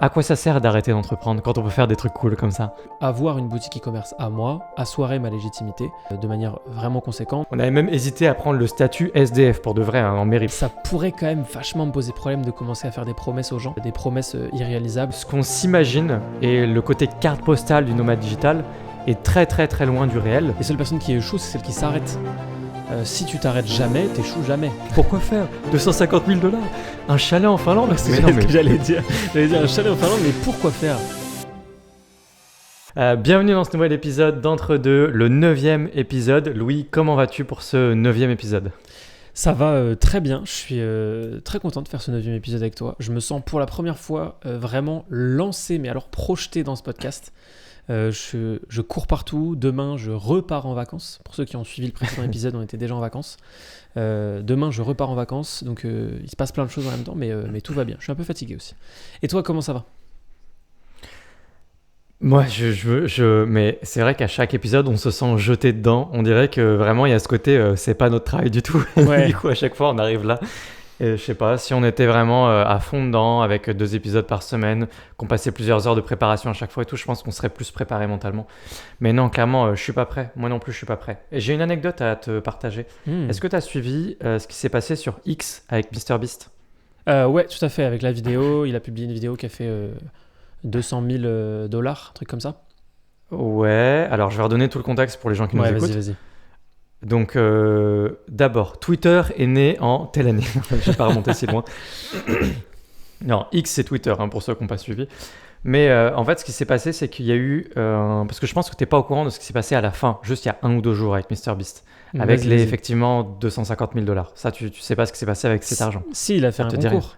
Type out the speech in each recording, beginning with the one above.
À quoi ça sert d'arrêter d'entreprendre quand on peut faire des trucs cool comme ça? Avoir une boutique e-commerce à moi assoirait ma légitimité de manière vraiment conséquente. On avait même hésité à prendre le statut SDF pour de vrai, en mairie. Ça pourrait quand même vachement me poser problème de commencer à faire des promesses aux gens, des promesses irréalisables. Ce qu'on s'imagine et le côté carte postale du nomade digital est très très très loin du réel. Les seules personnes qui échouent, c'est celles qui s'arrêtent. Si tu t'arrêtes jamais, t'échoues jamais. Pourquoi faire 250 000 $? Un chalet en Finlande? C'est ce que j'allais dire. J'allais dire un chalet en Finlande, mais pourquoi faire? Bienvenue dans ce nouvel épisode d'Entre-deux, le 9e épisode. Louis, comment vas-tu pour ce 9e épisode? Ça va très bien, je suis très content de faire ce 9e épisode avec toi. Je me sens pour la première fois vraiment lancé, mais alors projeté dans ce podcast. Je cours partout, demain je repars en vacances. Pour ceux qui ont suivi le précédent épisode, on était déjà en vacances. Demain je repars en vacances, donc il se passe plein de choses en même temps, mais tout va bien. Je suis un peu fatigué aussi. Et toi, comment ça va? Moi, mais c'est vrai qu'à chaque épisode, on se sent jeté dedans. On dirait que vraiment, il y a ce côté, c'est pas notre travail du tout. Ouais. Du coup, à chaque fois, on arrive là. Et je sais pas, si on était vraiment à fond dedans, avec 2 épisodes par semaine, qu'on passait plusieurs heures de préparation à chaque fois et tout, je pense qu'on serait plus préparé mentalement. Mais non, clairement, je suis pas prêt. Moi non plus, je suis pas prêt. Et j'ai une anecdote à te partager. Est-ce que tu as suivi ce qui s'est passé sur X avec MrBeast? Ouais, tout à fait. Avec la vidéo, il a publié une vidéo qui a fait 200 000 $, un truc comme ça. Ouais, alors je vais redonner tout le contexte pour les gens qui nous écoutent. Vas-y. Donc, d'abord, Twitter est né en telle année. Je vais pas remonter si loin. Non, X c'est Twitter, hein, pour ceux qui n'ont pas suivi. Mais en fait, ce qui s'est passé, c'est qu'il y a eu... parce que je pense que tu n'es pas au courant de ce qui s'est passé à la fin, juste il y a 1 ou 2 jours avec MrBeast. Avec Vas-y. effectivement 250 000 $. Ça, tu sais pas ce qui s'est passé avec cet argent. Si, il a fait un te dit concours.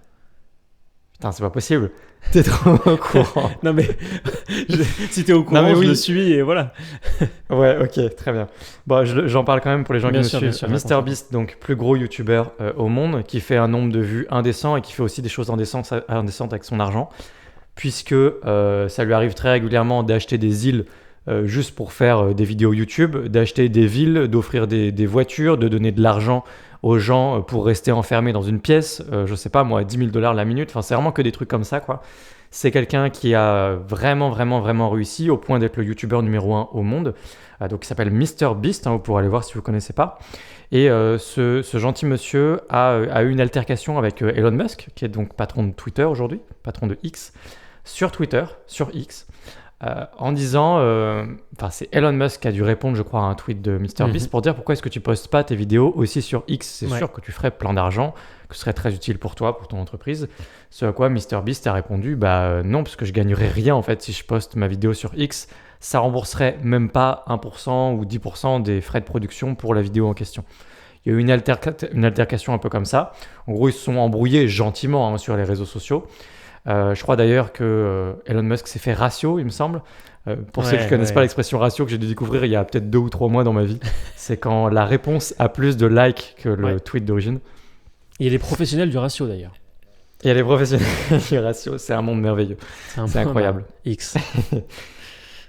Putain, c'est pas possible. T'es trop au courant. Non mais, si t'es au courant, Non, mais oui. je le suis et voilà. Ouais, ok, très bien. Bon, j'en parle quand même pour les gens Bien qui sûr, nous bien suivent. sûr, MrBeast, donc plus gros YouTuber au monde, qui fait un nombre de vues indécent et qui fait aussi des choses indécentes avec son argent, puisque ça lui arrive très régulièrement d'acheter des îles juste pour faire des vidéos YouTube, d'acheter des villes, d'offrir des voitures, de donner de l'argent aux gens pour rester enfermés dans une pièce, je sais pas moi, 10 000 $ la minute, enfin c'est vraiment que des trucs comme ça quoi. C'est quelqu'un qui a vraiment réussi au point d'être le youtubeur numéro 1 au monde, donc il s'appelle MrBeast, hein, vous pourrez aller voir si vous ne connaissez pas. Et ce gentil monsieur a eu une altercation avec Elon Musk, qui est donc patron de Twitter aujourd'hui, patron de X, sur Twitter, sur X, en disant, c'est Elon Musk qui a dû répondre, je crois, à un tweet de MrBeast pour dire pourquoi est-ce que tu postes pas tes vidéos aussi sur X. C'est sûr que tu ferais plein d'argent, que ce serait très utile pour toi, pour ton entreprise. Ce à quoi MrBeast a répondu, non, parce que je gagnerais rien en fait si je poste ma vidéo sur X. Ça rembourserait même pas 1% ou 10% des frais de production pour la vidéo en question. Il y a eu une altercation un peu comme ça. En gros, ils se sont embrouillés gentiment sur les réseaux sociaux. Je crois d'ailleurs que Elon Musk s'est fait ratio, il me semble. Pour ceux qui ne connaissent pas l'expression ratio, que j'ai dû découvrir il y a peut-être 2 ou 3 mois dans ma vie, c'est quand la réponse a plus de likes que le tweet d'origine. Il y a les professionnels du ratio d'ailleurs. Il y a les professionnels du ratio, c'est un monde merveilleux. C'est incroyable. X.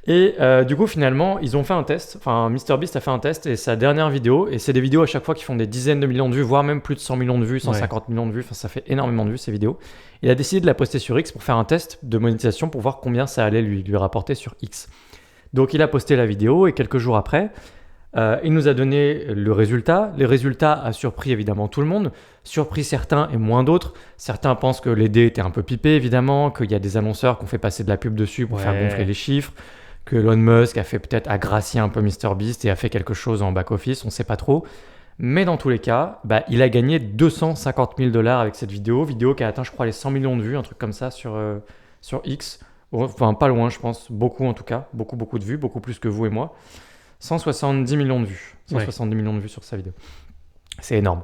Et du coup, finalement, ils ont fait un test. Enfin, MrBeast a fait un test et sa dernière vidéo, et c'est des vidéos à chaque fois qui font des dizaines de millions de vues, voire même plus de 100 millions de vues, 150 millions de vues. Enfin, ça fait énormément de vues ces vidéos. Il a décidé de la poster sur X pour faire un test de monétisation pour voir combien ça allait lui rapporter sur X. Donc, il a posté la vidéo et quelques jours après, il nous a donné le résultat. Les résultats a surpris évidemment tout le monde, surpris certains et moins d'autres. Certains pensent que les dés étaient un peu pipés évidemment, qu'il y a des annonceurs qui ont fait passer de la pub dessus pour faire gonfler les chiffres, que Elon Musk a fait peut-être agracier un peu MrBeast et a fait quelque chose en back-office, on ne sait pas trop. Mais dans tous les cas, il a gagné 250 000 $ avec cette vidéo qui a atteint je crois les 100 millions de vues, un truc comme ça sur X. Enfin pas loin je pense, beaucoup en tout cas, beaucoup de vues, beaucoup plus que vous et moi. 170 millions de vues, 170 millions de vues sur sa vidéo. C'est énorme.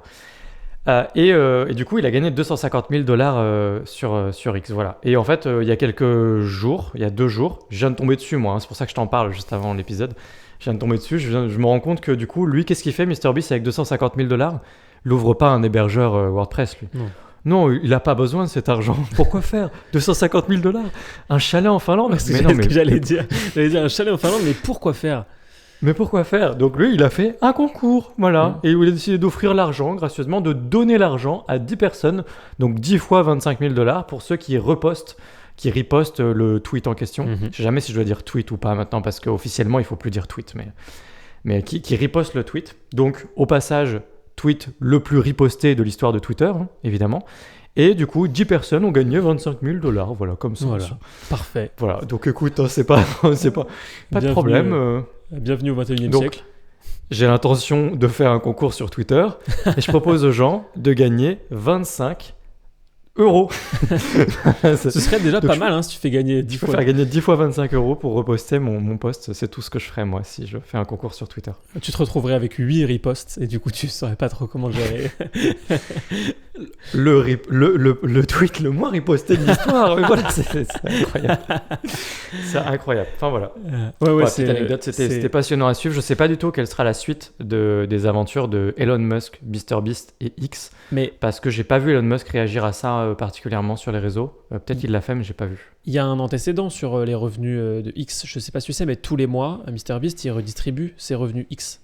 Et du coup, il a gagné 250 000 $ sur X, voilà. Et en fait, il y a quelques jours, il y a 2 jours, je viens de tomber dessus, moi. Hein, c'est pour ça que je t'en parle juste avant l'épisode. Je viens de tomber dessus, je me rends compte que du coup, lui, qu'est-ce qu'il fait, MrBeast, avec 250 000 $? Il n'ouvre pas un hébergeur WordPress, lui. Non, il n'a pas besoin de cet argent. Pourquoi faire 250 000 $? Un chalet en Finlande? J'allais dire un chalet en Finlande, mais pourquoi faire? Mais pourquoi faire? Donc lui, il a fait un concours, voilà. Et il a décidé d'offrir l'argent, gracieusement, de donner l'argent à 10 personnes. Donc 10 fois 25 000 $ pour ceux qui repostent qui riposte le tweet en question. Mhm. Je sais jamais si je dois dire tweet ou pas maintenant parce qu'officiellement il faut plus dire tweet, mais qui riposte le tweet. Donc au passage, tweet le plus riposté de l'histoire de Twitter, hein, évidemment. Et du coup, 10 personnes ont gagné $25,000, voilà, comme ça. Voilà, parfait. Voilà, donc écoute, hein, c'est pas de Bienvenue, problème. Bienvenue au 21e Donc, siècle. j'ai l'intention de faire un concours sur Twitter et je propose aux gens de gagner 25 euros. Ce serait déjà Donc, pas mal si tu fais gagner 10 Je peux fois. faire gagner 10 fois 25 euros pour reposter mon post. C'est tout ce que je ferais, moi, si je fais un concours sur Twitter. Tu te retrouverais avec 8 reposts et du coup, tu saurais pas trop comment gérer. Le tweet le moins riposté de l'histoire. Mais voilà, c'est incroyable. C'est incroyable. Enfin, voilà. Ouais, Petite anecdote, c'était passionnant à suivre. Je sais pas du tout quelle sera la suite des aventures de Elon Musk, MrBeast et X. Mais Parce que j'ai pas vu Elon Musk réagir à ça particulièrement sur les réseaux. Peut-être qu'il l'a fait, mais j'ai pas vu. il y a un antécédent sur les revenus de X. Je sais pas si tu sais, mais tous les mois, MrBeast, il redistribue ses revenus X.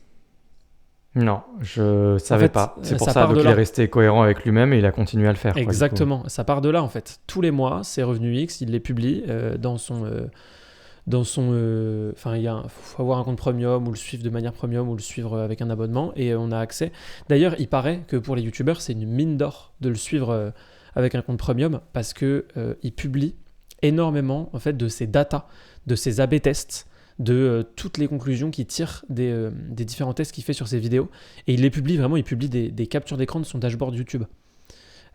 Non, je savais fait, pas. C'est pour ça ça part donc de il là. est resté cohérent avec lui-même et il a continué à le faire. quoi, du coup. Exactement, ça part de là en fait. Tous les mois, ses revenus X, il les publie dans son... Enfin, il faut avoir un compte premium ou le suivre de manière premium ou le suivre avec un abonnement et on a accès. D'ailleurs, il paraît que pour les youtubeurs, c'est une mine d'or de le suivre avec un compte premium parce que il publie énormément en fait de ses datas, de ses A/B tests, de toutes les conclusions qu'il tire des différents tests qu'il fait sur ses vidéos et il les publie vraiment. Il publie des captures d'écran de son dashboard YouTube.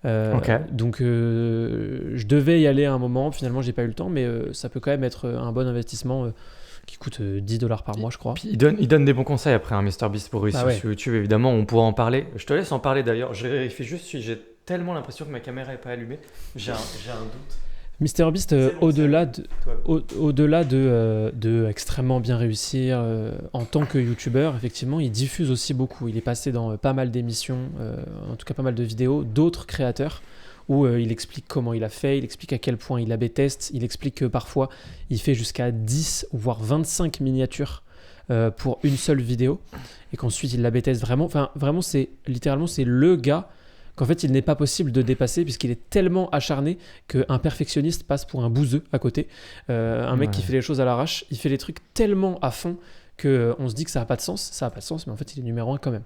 Ok. Donc je devais y aller à un moment, finalement j'ai pas eu le temps, mais ça peut quand même être un bon investissement qui coûte $10 par mois je crois. Puis il donne des bons conseils après, hein, MrBeast pour réussir Ah ouais. sur YouTube, évidemment, on pourra en parler. Je te laisse en parler d'ailleurs. Je vérifie juste si j'ai tellement l'impression que ma caméra est pas allumée. J'ai un doute. MrBeast, au-delà de extrêmement bien réussir en tant que youtubeur, effectivement, il diffuse aussi beaucoup. Il est passé dans pas mal d'émissions, en tout cas pas mal de vidéos d'autres créateurs où il explique comment il a fait, il explique à quel point il A/B teste, il explique que parfois il fait jusqu'à 10 voire 25 miniatures pour une seule vidéo et qu'ensuite il l'A/B teste vraiment. Enfin, vraiment, c'est le gars qu'en fait il n'est pas possible de dépasser puisqu'il est tellement acharné qu'un perfectionniste passe pour un bouseux à côté. Un mec qui fait les choses à l'arrache, il fait les trucs tellement à fond qu'on se dit que ça n'a pas de sens, mais en fait il est numéro 1 quand même.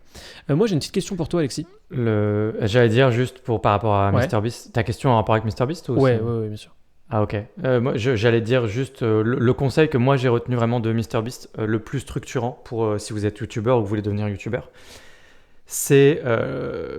Moi j'ai une petite question pour toi Alexis. J'allais dire juste par rapport à Ouais. MrBeast, ta question en rapport avec MrBeast ou Ouais, bien sûr. Ah ok. Moi j'allais dire juste le conseil que moi j'ai retenu vraiment de MrBeast, le plus structurant pour si vous êtes youtubeur ou que vous voulez devenir youtubeur. C'est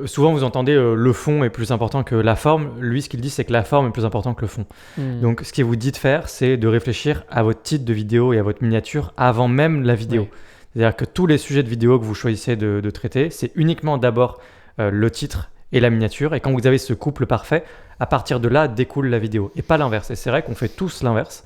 souvent vous entendez le fond est plus important que la forme. Lui, ce qu'il dit, c'est que la forme est plus importante que le fond. Donc, ce qu'il vous dit de faire, c'est de réfléchir à votre titre de vidéo et à votre miniature avant même la vidéo. Ouais. C'est-à-dire que tous les sujets de vidéo que vous choisissez de traiter, c'est uniquement d'abord le titre et la miniature. Et quand vous avez ce couple parfait, à partir de là découle la vidéo et pas l'inverse. Et c'est vrai qu'on fait tous l'inverse.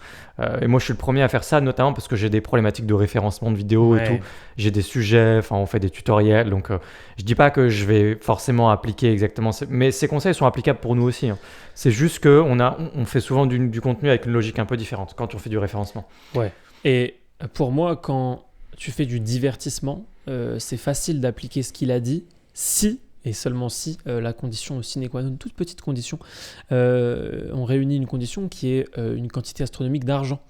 Et moi, je suis le premier à faire ça, notamment parce que j'ai des problématiques de référencement de vidéos et tout. J'ai des sujets, enfin, on fait des tutoriels. Donc, je dis pas que je vais forcément appliquer exactement, mais ces conseils sont applicables pour nous aussi. Hein. C'est juste que on fait souvent du contenu avec une logique un peu différente quand on fait du référencement. Ouais. Et pour moi, quand tu fais du divertissement, c'est facile d'appliquer ce qu'il a dit si et seulement si la condition sine qua non, une toute petite condition, on réunit une condition qui est une quantité astronomique d'argent.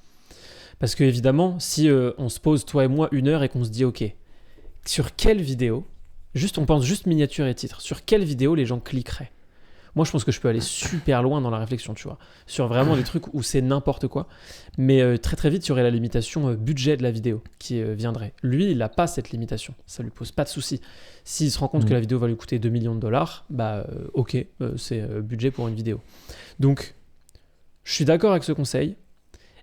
Parce que évidemment, si on se pose toi et moi 1 heure et qu'on se dit ok, sur quelle vidéo, on pense juste miniature et titre, sur quelle vidéo les gens cliqueraient? Moi, je pense que je peux aller super loin dans la réflexion, tu vois, sur vraiment des trucs où c'est n'importe quoi. Mais très très vite, il y aurait la limitation budget de la vidéo qui viendrait. Lui, il n'a pas cette limitation. Ça lui pose pas de souci. S'il se rend compte que la vidéo va lui coûter $2 millions, bah ok, c'est budget pour une vidéo. Donc, je suis d'accord avec ce conseil.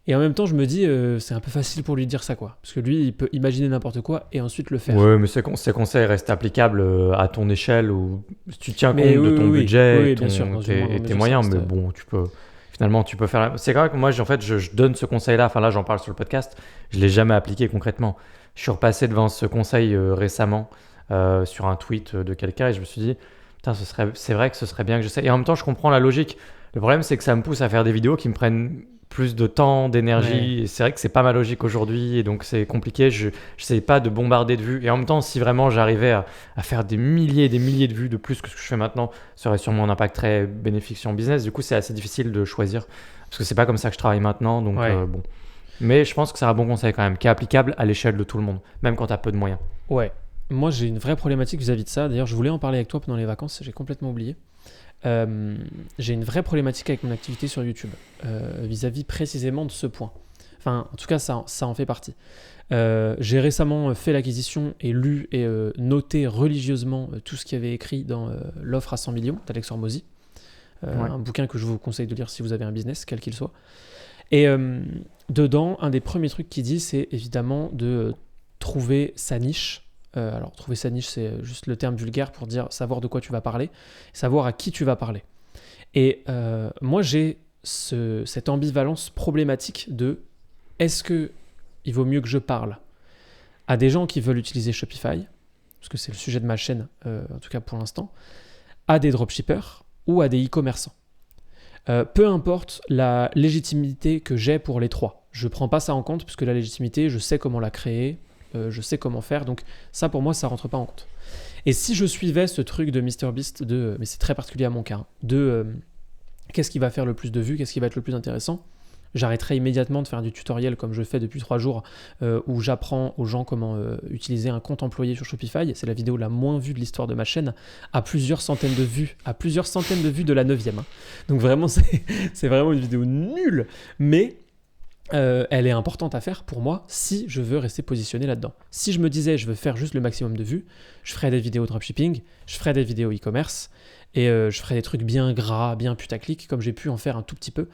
Et en même temps, je me dis, c'est un peu facile pour lui de dire ça, quoi. Parce que lui, il peut imaginer n'importe quoi et ensuite le faire. Ouais, mais ces conseils restent applicables à ton échelle ou si tu tiens compte de ton budget et tes moyens. Mais bon, finalement, tu peux faire. C'est vrai que moi, je donne ce conseil-là. Enfin, là, j'en parle sur le podcast. Je ne l'ai jamais appliqué concrètement. Je suis repassé devant ce conseil récemment sur un tweet de quelqu'un et je me suis dit, putain, c'est vrai que ce serait bien que je sais. Et en même temps, je comprends la logique. Le problème, c'est que ça me pousse à faire des vidéos qui me prennent plus de temps, d'énergie. Ouais. Et c'est vrai que c'est pas ma logique aujourd'hui et donc c'est compliqué. Je n'essaie pas de bombarder de vues. Et en même temps, si vraiment j'arrivais à faire des milliers et des milliers de vues de plus que ce que je fais maintenant, ça aurait sûrement un impact très bénéfique sur mon business. Du coup, c'est assez difficile de choisir. parce que c'est pas comme ça que je travaille maintenant, donc Ouais. bon. Mais je pense que c'est un bon conseil quand même, qui est applicable à l'échelle de tout le monde, même quand tu as peu de moyens. Ouais. Moi, j'ai une vraie problématique vis-à-vis de ça. D'ailleurs, je voulais en parler avec toi pendant les vacances, j'ai complètement oublié. J'ai une vraie problématique avec mon activité sur YouTube, vis-à-vis précisément de ce point. Enfin, en tout cas, ça en fait partie. J'ai récemment fait l'acquisition et lu et noté religieusement tout ce qu'il y avait écrit dans L'offre à 100 millions d'Alex Hormozy. Ouais. Un bouquin que je vous conseille de lire si vous avez un business, quel qu'il soit. Et dedans, un des premiers trucs qu'il dit, c'est évidemment de trouver sa niche. Alors, trouver sa niche, c'est juste le terme vulgaire pour dire savoir de quoi tu vas parler, savoir à qui tu vas parler. Et moi, j'ai cette ambivalence problématique de est-ce que il vaut mieux que je parle à des gens qui veulent utiliser Shopify, parce que c'est le sujet de ma chaîne, en tout cas pour l'instant, à des dropshippers ou à des e-commerçants. Peu importe la légitimité que j'ai pour les trois. Je ne prends pas ça en compte, puisque la légitimité, je sais comment la créer, je sais comment faire, donc ça pour moi, ça ne rentre pas en compte. Et si je suivais ce truc de MrBeast, mais c'est très particulier à mon cas, de qu'est-ce qui va faire le plus de vues, qu'est-ce qui va être le plus intéressant, j'arrêterai immédiatement de faire du tutoriel comme je fais depuis 3 jours où j'apprends aux gens comment utiliser un compte employé sur Shopify. C'est la vidéo la moins vue de l'histoire de ma chaîne, à plusieurs centaines de vues de la 9e. Hein. Donc vraiment, c'est vraiment une vidéo nulle, mais elle est importante à faire pour moi si je veux rester positionné là-dedans. Si je me disais je veux faire juste le maximum de vues, je ferais des vidéos dropshipping, je ferais des vidéos e-commerce et je ferais des trucs bien gras, bien putaclic, comme j'ai pu en faire un tout petit peu,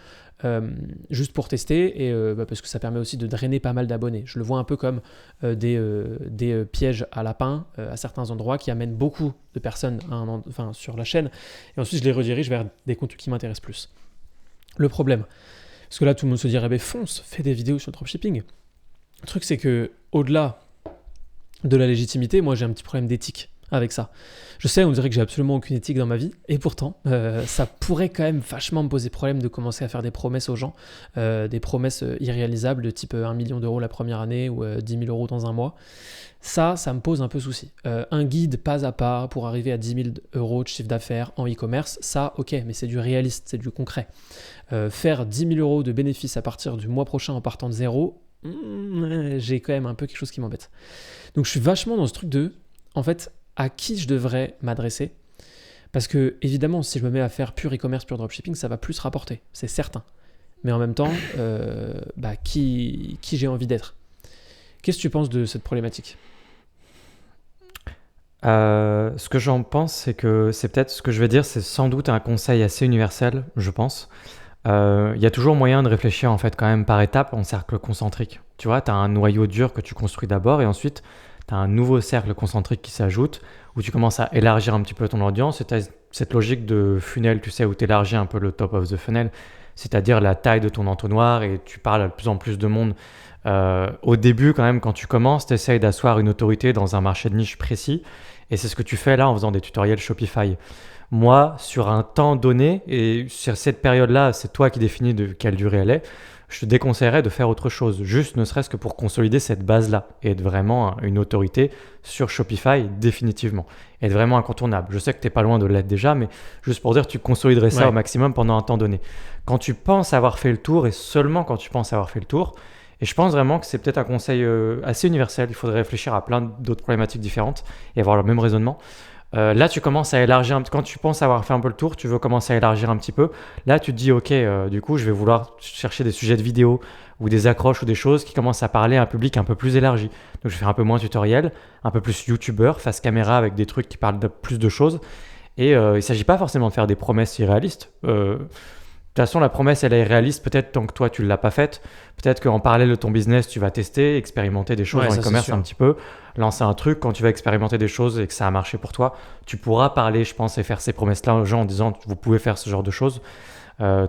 juste pour tester et parce que ça permet aussi de drainer pas mal d'abonnés. Je le vois un peu comme des pièges à lapins à certains endroits qui amènent beaucoup de personnes sur la chaîne et ensuite je les redirige vers des contenus qui m'intéressent plus. Le problème, parce que là, tout le monde se dirait, fonce, fais des vidéos sur le dropshipping. Le truc, c'est que au-delà de la légitimité, moi, j'ai un petit problème d'éthique avec ça. Je sais, on dirait que j'ai absolument aucune éthique dans ma vie, et pourtant, ça pourrait quand même vachement me poser problème de commencer à faire des promesses aux gens, des promesses irréalisables de type 1 million d'euros la première année ou 10 000 euros dans un mois. Ça me pose un peu souci. Un guide pas à pas pour arriver à 10 000 euros de chiffre d'affaires en e-commerce, ça, ok, mais c'est du réaliste, c'est du concret. Faire 10 000 euros de bénéfices à partir du mois prochain en partant de zéro, j'ai quand même un peu quelque chose qui m'embête. Donc je suis vachement dans ce truc de, en fait, à qui je devrais m'adresser. Parce que, évidemment, si je me mets à faire pur e-commerce, pur dropshipping, ça va plus rapporter, c'est certain. Mais en même temps, qui j'ai envie d'être? Qu'est-ce que tu penses de cette problématique? Ce que j'en pense, c'est que c'est peut-être ce que je vais dire, c'est sans doute un conseil assez universel, je pense. Il y a toujours moyen de réfléchir en fait quand même par étapes en cercle concentrique. Tu vois, tu as un noyau dur que tu construis d'abord et ensuite tu as un nouveau cercle concentrique qui s'ajoute où tu commences à élargir un petit peu ton audience et tu as cette logique de funnel, tu sais, où tu élargis un peu le top of the funnel, c'est-à-dire la taille de ton entonnoir et tu parles à de plus en plus de monde. Au début quand même, quand tu commences, tu essayes d'asseoir une autorité dans un marché de niche précis et c'est ce que tu fais là en faisant des tutoriels Shopify. Moi, sur un temps donné, et sur cette période-là, c'est toi qui définis de quelle durée elle est, je te déconseillerais de faire autre chose, juste ne serait-ce que pour consolider cette base-là et être vraiment une autorité sur Shopify définitivement, et être vraiment incontournable. Je sais que tu n'es pas loin de l'être déjà, mais juste pour dire, tu consoliderais ça au maximum pendant un temps donné. Quand tu penses avoir fait le tour, et seulement quand tu penses avoir fait le tour, et je pense vraiment que c'est peut-être un conseil assez universel, il faudrait réfléchir à plein d'autres problématiques différentes et avoir le même raisonnement. Là, tu commences à élargir, quand tu penses avoir fait un peu le tour, tu veux commencer à élargir un petit peu. Là, tu te dis, ok, du coup, je vais vouloir chercher des sujets de vidéo ou des accroches ou des choses qui commencent à parler à un public un peu plus élargi. Donc, je vais faire un peu moins tutoriel, un peu plus youtubeur, face caméra avec des trucs qui parlent de plus de choses. Et il ne s'agit pas forcément de faire des promesses irréalistes. De toute façon, la promesse, elle est réaliste peut-être tant que toi, tu ne l'as pas faite. Peut-être qu'en parallèle de ton business, tu vas tester, expérimenter des choses en e-commerce un petit peu, lancer un truc. Quand tu vas expérimenter des choses et que ça a marché pour toi, tu pourras parler, je pense, et faire ces promesses-là aux gens en disant « vous pouvez faire ce genre de choses ».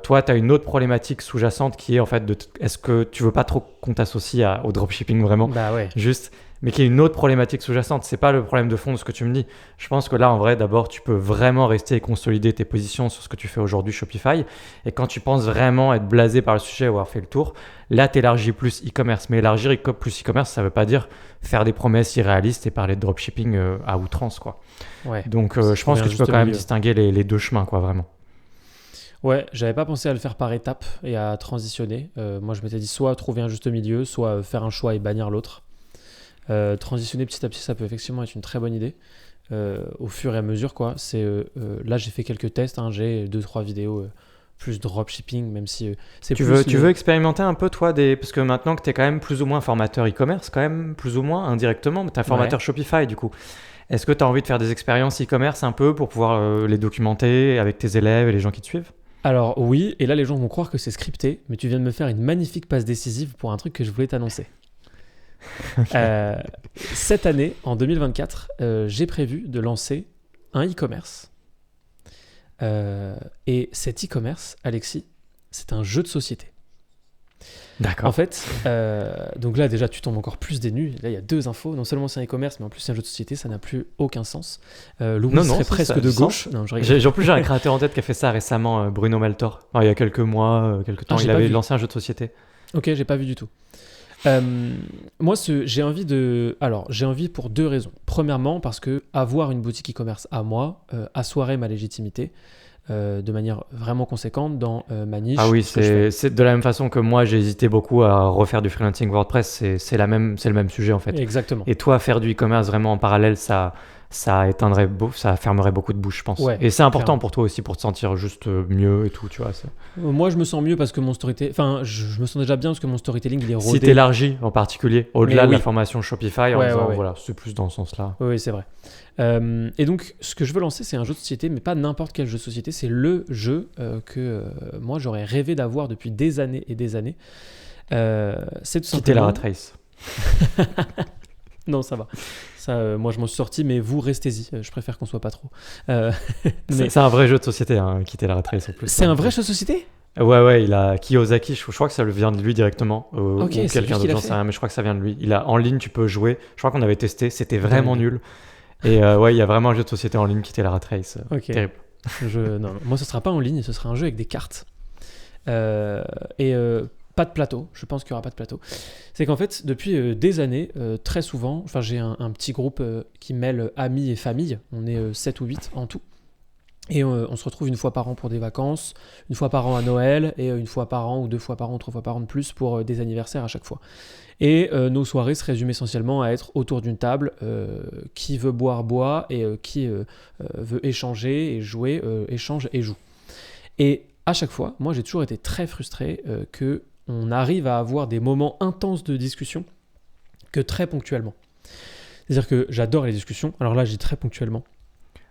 Toi, tu as une autre problématique sous-jacente qui est en fait, est-ce que tu veux pas trop qu'on t'associe au dropshipping vraiment? Bah ouais. Juste, mais qui est une autre problématique sous-jacente. C'est pas le problème de fond de ce que tu me dis. Je pense que là, en vrai, d'abord, tu peux vraiment rester et consolider tes positions sur ce que tu fais aujourd'hui Shopify. Et quand tu penses vraiment être blasé par le sujet ou avoir fait le tour, là, tu élargis plus e-commerce. Mais élargir plus e-commerce, ça veut pas dire faire des promesses irréalistes et parler de dropshipping à outrance, quoi. Ouais. Donc, je pense que tu peux quand même distinguer les deux chemins, quoi, vraiment. Ouais, j'avais pas pensé à le faire par étapes et à transitionner. Moi, je m'étais dit soit trouver un juste milieu, soit faire un choix et bannir l'autre. Transitionner petit à petit, ça peut effectivement être une très bonne idée. Au fur et à mesure, quoi. Là, j'ai fait quelques tests. Hein, j'ai 2-3 vidéos plus dropshipping, même si c'est Tu plus. veux expérimenter un peu, toi, parce que maintenant que tu es quand même plus ou moins formateur e-commerce, quand même plus ou moins indirectement, mais tu es formateur Shopify du coup. Est-ce que tu as envie de faire des expériences e-commerce un peu pour pouvoir les documenter avec tes élèves et les gens qui te suivent? Alors oui, et là les gens vont croire que c'est scripté, mais tu viens de me faire une magnifique passe décisive pour un truc que je voulais t'annoncer. Cette année, en 2024, j'ai prévu de lancer un e-commerce. Et cet e-commerce, Alexis, c'est un jeu de société. D'accord. En fait, donc là déjà tu tombes encore plus des nues. Là il y a 2 infos. Non seulement c'est un e-commerce, mais en plus c'est un jeu de société. Ça n'a plus aucun sens. Louis serait presque de gauche. Non, en plus j'ai un créateur en tête qui a fait ça récemment, Bruno Maltor. Il y a quelques mois, quelques temps, il avait lancé un jeu de société. Ok, j'ai pas vu du tout. Moi, j'ai envie pour 2 raisons. Premièrement, parce que avoir une boutique e-commerce à moi assoirait ma légitimité de manière vraiment conséquente dans ma niche. Ah oui, c'est de la même façon que moi, j'ai hésité beaucoup à refaire du freelancing WordPress. C'est le même sujet en fait. Exactement. Et toi, faire du e-commerce vraiment en parallèle, ça fermerait beaucoup de bouches, je pense. Ouais, et c'est important clairement. pour toi aussi, pour te sentir juste mieux et tout, tu vois. Moi, je me sens mieux parce que mon storytelling... Enfin, je me sens déjà bien parce que mon storytelling, il est rodé. Si t'élargis en particulier, au-delà de la formation Shopify, ouais. C'est plus dans ce sens-là. Oui, c'est vrai. Et donc, ce que je veux lancer, c'est un jeu de société, mais pas n'importe quel jeu de société. C'est le jeu que moi, j'aurais rêvé d'avoir depuis des années et des années. C'est tout simplement... Quitter la rat race. Non, ça va. Ça, moi, je m'en suis sorti, mais vous, restez-y. Je préfère qu'on soit pas trop. C'est un vrai jeu de société, hein, quitter la rat race en plus. C'est un vrai jeu de société ? Ouais, il a Kiyosaki, je crois que ça vient de lui directement. Ou quelqu'un d'autre, j'en sais rien, mais je crois que ça vient de lui. En ligne, tu peux jouer. Je crois qu'on avait testé, c'était vraiment nul. Et il y a vraiment un jeu de société en ligne, quitter la rat race. Terrible. Non, moi, ce sera pas en ligne, ce sera un jeu avec des cartes. Pas de plateau, je pense qu'il n'y aura pas de plateau. C'est qu'en fait, depuis des années, très souvent, j'ai un petit groupe qui mêle amis et famille, on est 7 ou 8 en tout, et on se retrouve une fois par an pour des vacances, une fois par an à Noël, et une fois par an ou 2 fois par an, 3 fois par an de plus pour des anniversaires à chaque fois. Et nos soirées se résument essentiellement à être autour d'une table, qui veut boit, et qui veut échanger et jouer, échange et joue. Et à chaque fois, moi j'ai toujours été très frustré que on arrive à avoir des moments intenses de discussion que très ponctuellement. C'est-à-dire que j'adore les discussions, alors là, j'ai très ponctuellement.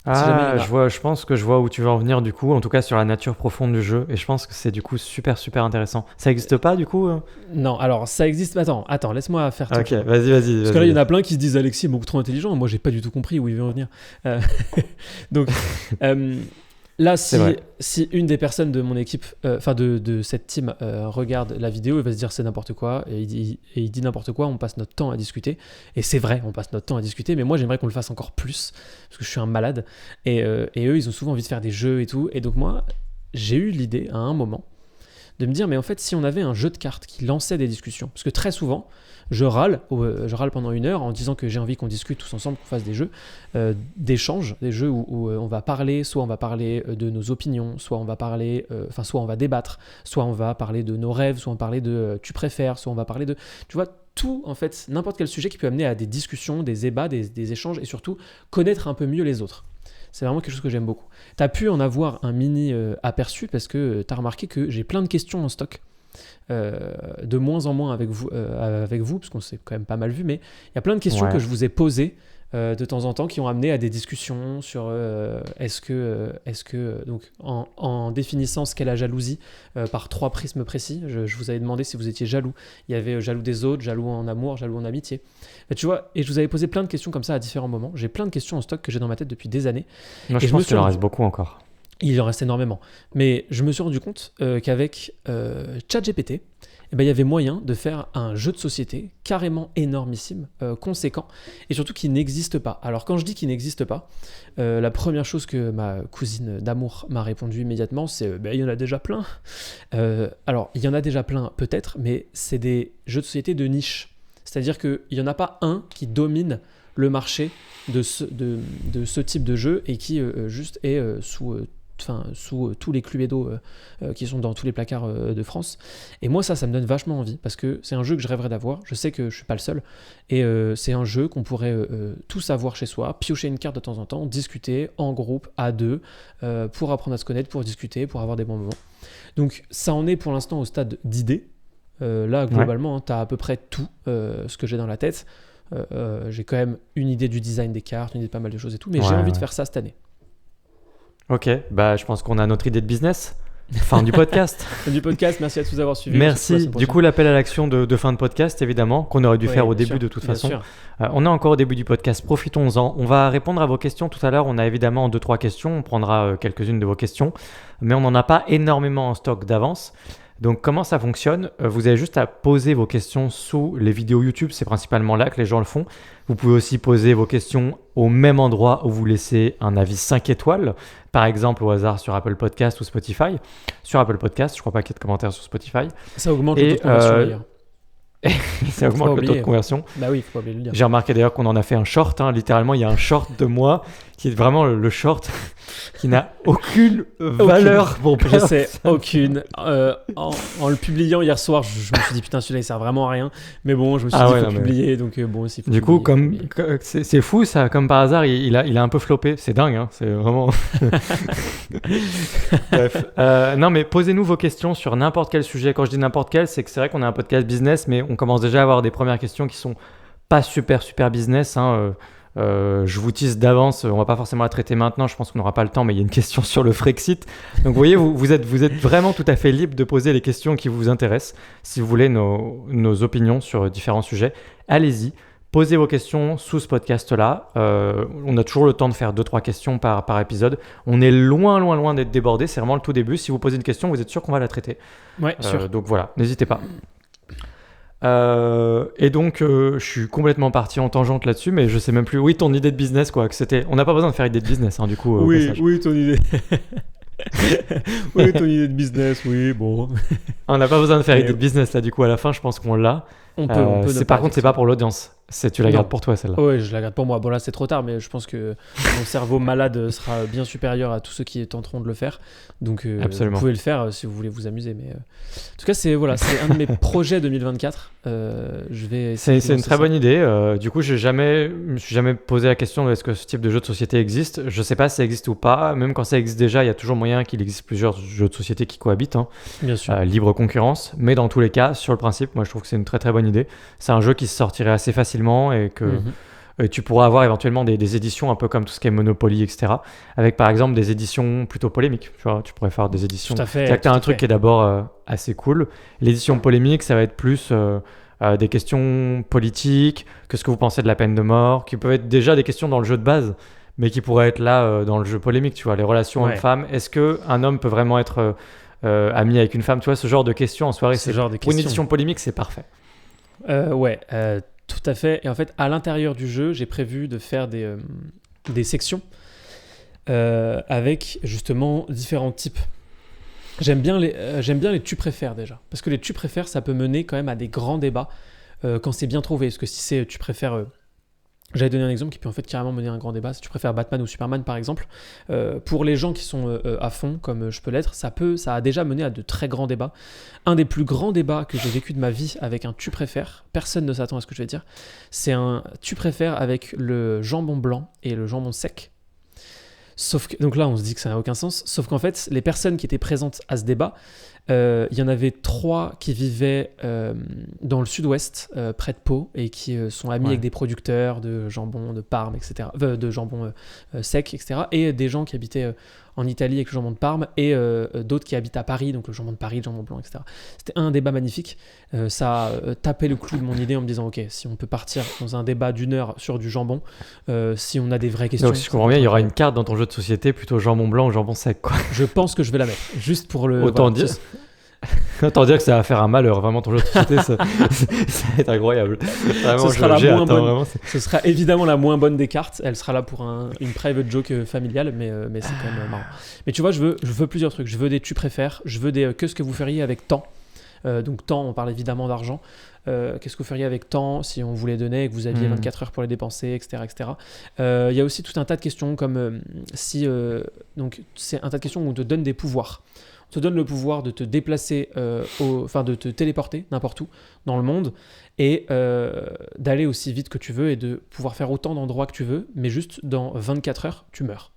Je pense que je vois où tu veux en venir du coup, en tout cas sur la nature profonde du jeu, et je pense que c'est du coup super intéressant. Ça n'existe pas du coup Non, alors ça existe... Attends, laisse-moi faire tout. Ok, vas-y. Parce que là, il y en a plein qui se disent Alexis est beaucoup trop intelligent, moi j'ai pas du tout compris où il veut en venir. Donc... Là, si une des personnes de mon équipe, de cette team, regarde la vidéo, il va se dire c'est n'importe quoi, et il dit n'importe quoi, on passe notre temps à discuter. Et c'est vrai, on passe notre temps à discuter, mais moi j'aimerais qu'on le fasse encore plus, parce que je suis un malade. Et eux, ils ont souvent envie de faire des jeux et tout. Et donc moi, j'ai eu l'idée à un moment de me dire, mais en fait, si on avait un jeu de cartes qui lançait des discussions, parce que très souvent, je râle pendant 1 heure en disant que j'ai envie qu'on discute tous ensemble, qu'on fasse des jeux d'échange, des jeux où on va parler, soit on va parler de nos opinions, soit on va parler, soit on va débattre, soit on va parler de nos rêves, soit on va parler de tu préfères, soit on va parler de, tu vois, tout en fait, n'importe quel sujet qui peut amener à des discussions, des débats, des échanges et surtout connaître un peu mieux les autres. C'est vraiment quelque chose que j'aime beaucoup. Tu as pu en avoir un mini aperçu parce que tu as remarqué que j'ai plein de questions en stock. De moins en moins avec vous, parce qu'on s'est quand même pas mal vu, mais il y a plein de questions que je vous ai posées de temps en temps qui ont amené à des discussions sur est-ce que donc en définissant ce qu'est la jalousie par 3 prismes précis, je vous avais demandé si vous étiez jaloux. Il y avait jaloux des autres, jaloux en amour, jaloux en amitié. Et tu vois, et je vous avais posé plein de questions comme ça à différents moments. J'ai plein de questions en stock que j'ai dans ma tête depuis des années. Moi, je pense qu'il en reste beaucoup encore. Il en reste énormément. Mais je me suis rendu compte qu'avec ChatGPT, il y avait moyen de faire un jeu de société carrément énormissime, conséquent, et surtout qui n'existe pas. Alors quand je dis qu'il n'existe pas, la première chose que ma cousine d'amour m'a répondu immédiatement, c'est il y en a déjà plein. Alors il y en a déjà plein peut-être, mais c'est des jeux de société de niche. C'est-à-dire qu'il n'y en a pas un qui domine le marché de ce type de jeu et qui juste est sous tous les Cluedo qui sont dans tous les placards de France. Et moi, ça me donne vachement envie parce que c'est un jeu que je rêverais d'avoir. Je sais que je suis pas le seul. Et c'est un jeu qu'on pourrait tous avoir chez soi, piocher une carte de temps en temps, discuter en groupe, à deux, pour apprendre à se connaître, pour discuter, pour avoir des bons moments. Donc ça en est pour l'instant au stade d'idée. Là, globalement, tu as à peu près tout ce que j'ai dans la tête. J'ai quand même une idée du design des cartes, une idée de pas mal de choses et tout, mais j'ai envie de faire ça cette année. Ok, je pense qu'on a notre idée de business. Fin du podcast. Du podcast, merci à tous d'avoir suivi. Merci. Du coup, l'appel à l'action de fin de podcast, évidemment, qu'on aurait dû faire au début de toute façon. On est encore au début du podcast, profitons-en. On va répondre à vos questions tout à l'heure. On a évidemment 2-3 questions. On prendra quelques-unes de vos questions, mais on n'en a pas énormément en stock d'avance. Donc, comment ça fonctionne ? Vous avez juste à poser vos questions sous les vidéos YouTube. C'est principalement là que les gens le font. Vous pouvez aussi poser vos questions au même endroit où vous laissez un avis 5 étoiles. Par exemple, au hasard sur Apple Podcast ou Spotify. Sur Apple Podcast, je ne crois pas qu'il y ait de commentaires sur Spotify. Ça augmente le taux de conversion d'ailleurs. Ça augmente le taux de conversion. Bah oui, il faut pas oublier de le dire. J'ai remarqué d'ailleurs qu'on en a fait un short. Littéralement, il y a un short de moi qui est vraiment le short qui n'a aucune valeur pour personne. Je sais, aucune. En le publiant hier soir, je me suis dit putain, celui-là il sert vraiment à rien. Mais bon, je me suis dit qu'il faut publier. Donc bon, s'il faut du coup, c'est fou ça, comme par hasard, il a un peu floppé. C'est dingue, hein, c'est vraiment. Bref. Non, mais posez-nous vos questions sur n'importe quel sujet. Quand je dis n'importe quel, c'est que c'est vrai qu'on a un podcast business, mais on commence déjà à avoir des premières questions qui sont pas super business. Je vous tease d'avance, on va pas forcément la traiter maintenant, je pense qu'on n'aura pas le temps, mais il y a une question sur le Frexit. Donc vous voyez, vous êtes vraiment tout à fait libre de poser les questions qui vous intéressent. Si vous voulez nos opinions sur différents sujets, allez-y, posez vos questions sous ce podcast-là. On a toujours le temps de faire 2-3 questions par épisode. On est loin d'être débordé, c'est vraiment le tout début. Si vous posez une question, vous êtes sûr qu'on va la traiter. Ouais, sûr. Donc voilà, n'hésitez pas. Et donc je suis complètement parti en tangente là-dessus, mais je sais même plus. Oui, ton idée de business, quoi, que c'était. On n'a pas besoin de faire idée de business, du coup. Oui, ton idée. Oui, ton idée de business, oui, bon. On n'a pas besoin de faire idée de business là, du coup, à la fin, je pense qu'on l'a. On peut. Par contre, c'est pas pour l'audience. Tu la gardes pour toi, celle-là. Oui, je la garde pour moi. Bon, là, c'est trop tard, mais je pense que mon cerveau malade sera bien supérieur à tous ceux qui tenteront de le faire. Donc, vous pouvez le faire si vous voulez vous amuser. Mais en tout cas, c'est un de mes projets 2024. C'est une très bonne idée. Du coup, je me suis jamais posé la question de est-ce que ce type de jeu de société existe. Je sais pas si ça existe ou pas. Même quand ça existe déjà, il y a toujours moyen qu'il existe plusieurs jeux de société qui cohabitent. Bien sûr. Libre concurrence. Mais dans tous les cas, sur le principe, moi, je trouve que c'est une très très bonne idée. C'est un jeu qui se sortirait assez facilement et que tu pourras avoir éventuellement des éditions un peu comme tout ce qui est Monopoly, etc. Avec par exemple des éditions plutôt polémiques. Tu vois, tu pourrais faire des éditions. Tout à fait. C'est-à-dire que tu as un truc qui est d'abord assez cool. L'édition polémique, ça va être plus des questions politiques, que ce que vous pensez de la peine de mort, qui peuvent être déjà des questions dans le jeu de base, mais qui pourraient être là dans le jeu polémique. Tu vois, les relations hommes-femmes. Est-ce qu'un homme peut vraiment être ami avec une femme? Tu vois, ce genre de questions en soirée, pour une édition polémique, c'est parfait. Tout à fait. Et en fait, à l'intérieur du jeu, j'ai prévu de faire des sections avec justement différents types. J'aime bien les tu préfères déjà. Parce que les tu préfères, ça peut mener quand même à des grands débats quand c'est bien trouvé. Parce que si c'est tu préfères... J'avais donné un exemple qui peut en fait carrément mener à un grand débat. Si tu préfères Batman ou Superman par exemple, pour les gens qui sont à fond, comme je peux l'être, ça a déjà mené à de très grands débats. Un des plus grands débats que j'ai vécu de ma vie avec un tu préfères, personne ne s'attend à ce que je vais dire, c'est un tu préfères avec le jambon blanc et le jambon sec. Sauf que, donc là on se dit que ça n'a aucun sens, sauf qu'en fait les personnes qui étaient présentes à ce débat, il y en avait 3 qui vivaient dans le sud-ouest, près de Pau, et qui sont amis avec des producteurs de jambon de Parme, etc., de jambon sec, etc., et des gens qui habitaient en Italie avec le jambon de Parme, et d'autres qui habitent à Paris, donc le jambon de Paris, le jambon blanc, etc. C'était un débat magnifique. Ça a tapé le clou de mon idée en me disant, ok, si on peut partir dans un débat d'1 heure sur du jambon, si on a des vraies questions... Donc si je comprends bien, il y aura une carte dans ton jeu de société plutôt jambon blanc ou jambon sec, quoi. Je pense que je vais la mettre, juste pour le... Autant dire que ça va faire un malheur, vraiment ton jeu de société, ça va être incroyable. Vraiment, ce sera évidemment la moins bonne des cartes, elle sera là pour une private joke familiale, mais c'est quand même marrant. Mais tu vois, je veux plusieurs trucs, je veux des tu préfères, je veux des que ce que vous feriez avec tant. Donc temps, on parle évidemment d'argent. Qu'est-ce que vous feriez avec temps si on vous les donnait et que vous aviez 24 heures pour les dépenser, etc. etc. Il y a aussi tout un tas de questions comme donc c'est un tas de questions où on te donne des pouvoirs. On te donne le pouvoir de te déplacer, de te téléporter n'importe où dans le monde et d'aller aussi vite que tu veux et de pouvoir faire autant d'endroits que tu veux, mais juste dans 24 heures, tu meurs.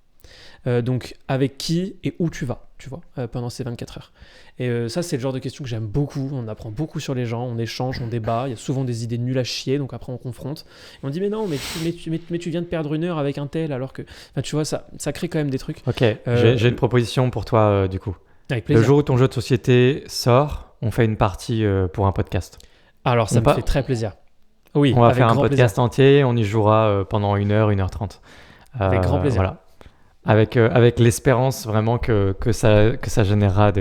Donc avec qui et où tu vas, tu vois, pendant ces 24 heures. Et ça, c'est le genre de questions que j'aime beaucoup. On apprend beaucoup sur les gens, on échange, on débat. Il y a souvent des idées nulles à chier, donc après on confronte. Et on dit mais non, mais tu viens de perdre 1 heure avec un tel, alors que, enfin, tu vois, ça crée quand même des trucs. Ok, j'ai une proposition pour toi du coup. Avec plaisir. Le jour où ton jeu de société sort, on fait une partie pour un podcast. Alors ça me fait très plaisir. Oui, on va avec faire un grand podcast plaisir. entier, on y jouera pendant 1 heure, 1h30. Avec grand plaisir. Voilà. Avec l'espérance vraiment que ça générera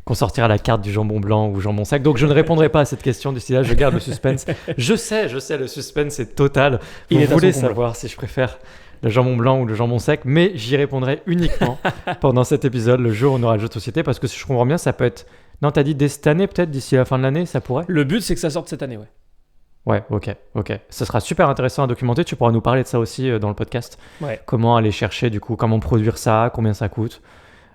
qu'on sortira la carte du jambon blanc ou jambon sec. Donc je ne répondrai pas à cette question d'ici là, je garde le suspense. Je sais, le suspense est total. Vous voulez savoir si je préfère le jambon blanc ou le jambon sec, mais j'y répondrai uniquement pendant cet épisode, le jour où on aura le jeu de société, parce que si je comprends bien, ça peut être... Non, t'as dit dès cette année, peut-être d'ici la fin de l'année, ça pourrait ? Le but, c'est que ça sorte cette année, ouais. Ouais, ok. Ça sera super intéressant à documenter. Tu pourras nous parler de ça aussi dans le podcast. Ouais. Comment aller chercher, du coup, comment produire ça, combien ça coûte.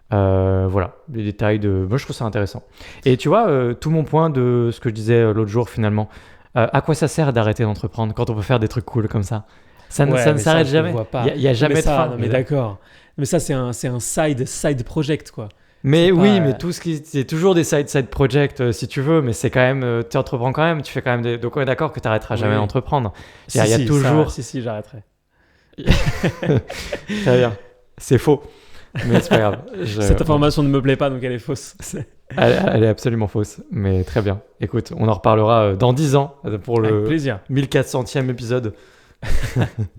Voilà, les détails de... Moi, je trouve ça intéressant. Et tu vois, tout mon point de ce que je disais l'autre jour, finalement, à quoi ça sert d'arrêter d'entreprendre quand on peut faire des trucs cool comme ça ? Ça ne s'arrête jamais. Il n'y a jamais de fin. Non, mais d'accord. Mais ça, c'est un side project, quoi. Mais oui, mais tout ce qui... C'est toujours des side projects, si tu veux, mais c'est quand même... tu entreprends quand même, tu fais quand même des... Donc on est d'accord que tu n'arrêteras jamais d'entreprendre. Il y a toujours... Si, j'arrêterai. Très bien. C'est faux. Mais c'est pas grave. Cette information ne me plaît pas, donc elle est fausse. Elle est absolument fausse, mais très bien. Écoute, on en reparlera dans 10 ans pour le 1400e épisode.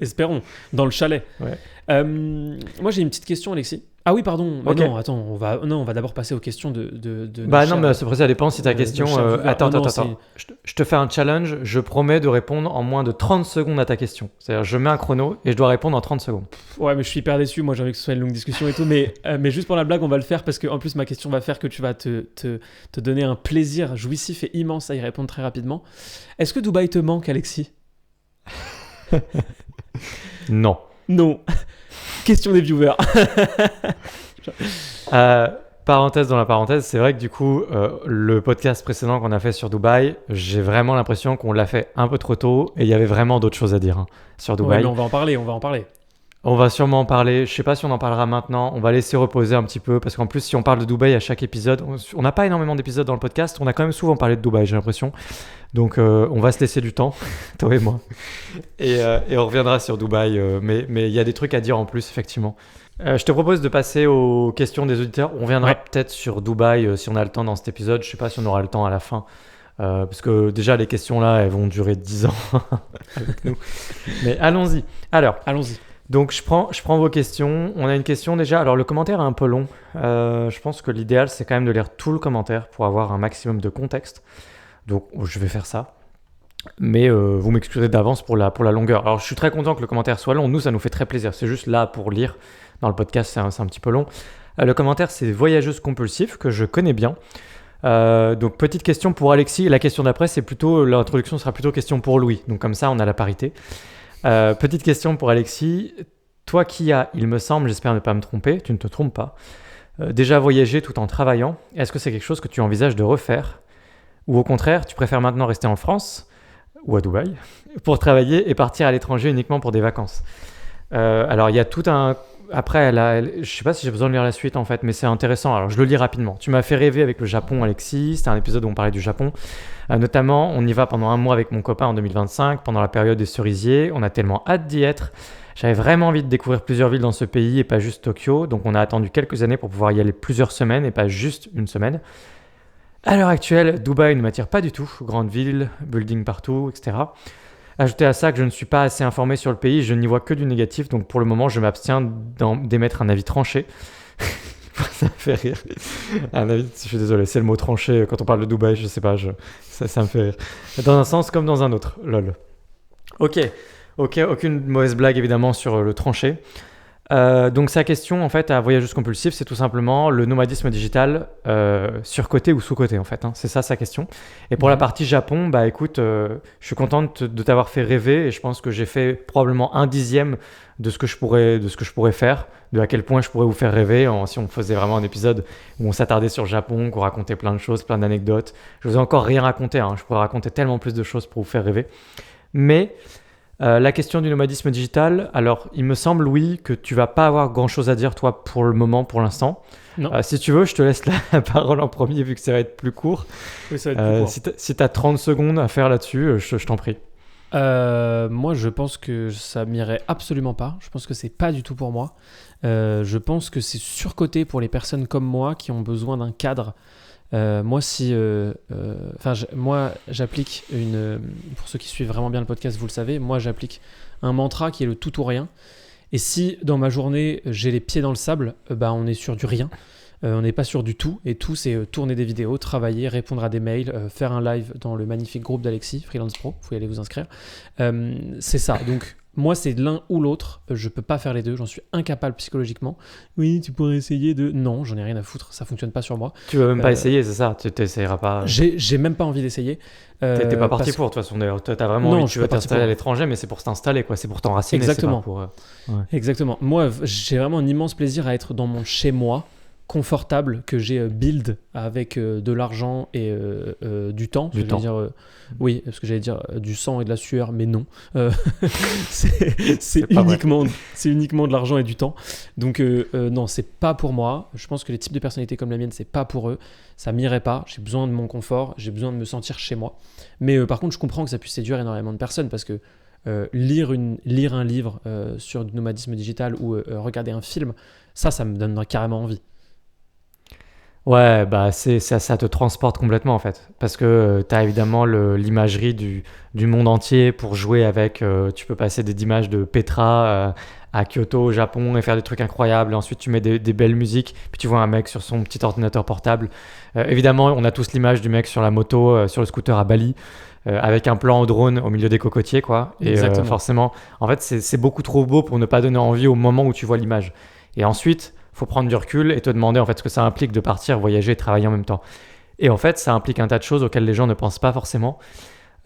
Espérons, dans le chalet. Ouais. Moi, j'ai une petite question, Alexis. Ah oui, pardon. Okay. Non, attends, on va d'abord passer aux questions de bah non, mais ça dépend si ta question... Attends. Je te fais un challenge. Je promets de répondre en moins de 30 secondes à ta question. C'est-à-dire, je mets un chrono et je dois répondre en 30 secondes. Ouais, mais je suis hyper déçu. Moi, j'ai envie que ce soit une longue discussion et tout. Mais juste pour la blague, on va le faire parce qu'en plus, ma question va faire que tu vas te donner un plaisir jouissif et immense à y répondre très rapidement. Est-ce que Dubaï te manque, Alexis ? Non. Question des viewers. Parenthèse dans la parenthèse, c'est vrai que du coup, le podcast précédent qu'on a fait sur Dubaï, j'ai vraiment l'impression qu'on l'a fait un peu trop tôt et il y avait vraiment d'autres choses à dire sur Dubaï. Ouais, mais on va en parler. On va sûrement en parler. Je sais pas si on en parlera maintenant. On va laisser reposer un petit peu parce qu'en plus, si on parle de Dubaï à chaque épisode, on n'a pas énormément d'épisodes dans le podcast. On a quand même souvent parlé de Dubaï, j'ai l'impression. Donc, on va se laisser du temps, toi et moi. Et on reviendra sur Dubaï. Mais il y a des trucs à dire en plus, effectivement. Je te propose de passer aux questions des auditeurs. On reviendra peut-être sur Dubaï si on a le temps dans cet épisode. Je sais pas si on aura le temps à la fin. Parce que déjà, les questions là, elles vont durer 10 ans avec nous. Mais allons-y. Alors, allons-y. Donc, je prends vos questions. On a une question déjà. Alors, le commentaire est un peu long. Je pense que l'idéal, c'est quand même de lire tout le commentaire pour avoir un maximum de contexte. Donc, je vais faire ça. Mais vous m'excuserez d'avance pour la longueur. Alors, je suis très content que le commentaire soit long. Nous, ça nous fait très plaisir. C'est juste là pour lire. Dans le podcast, c'est un petit peu long. Le commentaire, c'est Voyageuse compulsive, que je connais bien. Donc, petite question pour Alexis. La question d'après, l'introduction sera plutôt question pour Louis. Donc, comme ça, on a la parité. Petite question pour Alexis. Toi qui as, il me semble, j'espère ne pas me tromper, tu ne te trompes pas, déjà voyagé tout en travaillant, est-ce que c'est quelque chose que tu envisages de refaire ? Ou au contraire, tu préfères maintenant rester en France ou à Dubaï pour travailler et partir à l'étranger uniquement pour des vacances ? Alors, il y a tout un... Après, je ne sais pas si j'ai besoin de lire la suite en fait, mais c'est intéressant. Alors, je le lis rapidement. Tu m'as fait rêver avec le Japon, Alexis. C'était un épisode où on parlait du Japon. Notamment, on y va pendant 1 mois avec mon copain en 2025, pendant la période des cerisiers. On a tellement hâte d'y être. J'avais vraiment envie de découvrir plusieurs villes dans ce pays et pas juste Tokyo. Donc, on a attendu quelques années pour pouvoir y aller plusieurs semaines et pas juste une semaine. À l'heure actuelle, Dubaï ne m'attire pas du tout. Grande ville, building partout, etc. Ajouter à ça que je ne suis pas assez informé sur le pays, je n'y vois que du négatif, donc pour le moment je m'abstiens d'émettre un avis tranché. Ça me fait rire. Un avis, je suis désolé, c'est le mot tranché quand on parle de Dubaï, je sais pas, ça me fait rire. Dans un sens comme dans un autre, lol. Ok, aucune mauvaise blague évidemment sur le tranché. Donc sa question en fait à Voyageuse Compulsive, c'est tout simplement le nomadisme digital surcoté ou sous-coté en fait. Hein. C'est ça sa question. Et pour la partie Japon, bah écoute, je suis content de t'avoir fait rêver et je pense que j'ai fait probablement 1/10 de ce que je pourrais faire, de à quel point je pourrais vous faire rêver si on faisait vraiment un épisode où on s'attardait sur le Japon, qu'on racontait plein de choses, plein d'anecdotes. Je vous ai encore rien raconté, hein. Je pourrais raconter tellement plus de choses pour vous faire rêver. Mais la question du nomadisme digital, alors il me semble, oui, que tu vas pas avoir grand chose à dire toi pour le moment, pour l'instant. Non. Si tu veux, je te laisse la parole en premier vu que ça va être plus court. Oui, ça va être plus court. Si tu as 30 secondes à faire là-dessus, je t'en prie. Moi, je pense que ça m'irait absolument pas. Je pense que c'est pas du tout pour moi. Je pense que c'est surcoté pour les personnes comme moi qui ont besoin d'un cadre. Moi, j'applique pour ceux qui suivent vraiment bien le podcast, vous le savez, moi, j'applique un mantra qui est le tout ou rien. Et si dans ma journée, j'ai les pieds dans le sable, on est sur du rien. On n'est pas sur du tout. Et tout, c'est tourner des vidéos, travailler, répondre à des mails, faire un live dans le magnifique groupe d'Alexis, Freelance Pro. Vous pouvez aller vous inscrire. C'est ça. Donc, moi, c'est l'un ou l'autre. Je peux pas faire les deux. J'en suis incapable psychologiquement. Oui, tu pourrais essayer de... Non, j'en ai rien à foutre. Ça fonctionne pas sur moi. Tu vas même pas essayer, c'est ça. Tu t'essayeras pas. J'ai même pas envie d'essayer. T'es pas parti pour, de toute façon. D'ailleurs, t'as vraiment envie, tu veux t'installer à l'étranger, mais c'est pour t'installer, quoi. C'est pour t'enraciner. Exactement. C'est pas pour, ouais. Exactement. Moi, j'ai vraiment un immense plaisir à être dans mon chez-moi, confortable, que j'ai build avec de l'argent et du temps. Oui, parce que j'allais dire du sang et de la sueur, mais non. C'est uniquement de l'argent et du temps. Donc non, c'est pas pour moi. Je pense que les types de personnalités comme la mienne, c'est pas pour eux. Ça m'irait pas. J'ai besoin de mon confort. J'ai besoin de me sentir chez moi. Mais par contre, je comprends que ça puisse séduire énormément de personnes parce que lire un livre sur du nomadisme digital ou regarder un film, ça me donnerait carrément envie. Ouais, bah ça te transporte complètement en fait. Parce que tu as évidemment l'imagerie du monde entier pour jouer avec. Tu peux passer images de Petra à Kyoto, au Japon, et faire des trucs incroyables. Et ensuite, tu mets des belles musiques. Puis tu vois un mec sur son petit ordinateur portable. Évidemment, on a tous l'image du mec sur la moto, sur le scooter à Bali, avec un plan au drone au milieu des cocotiers, quoi. Et forcément, en fait, c'est beaucoup trop beau pour ne pas donner envie au moment où tu vois l'image. Et ensuite, faut prendre du recul et te demander en fait ce que ça implique de partir, voyager et travailler en même temps. Et en fait, ça implique un tas de choses auxquelles les gens ne pensent pas forcément.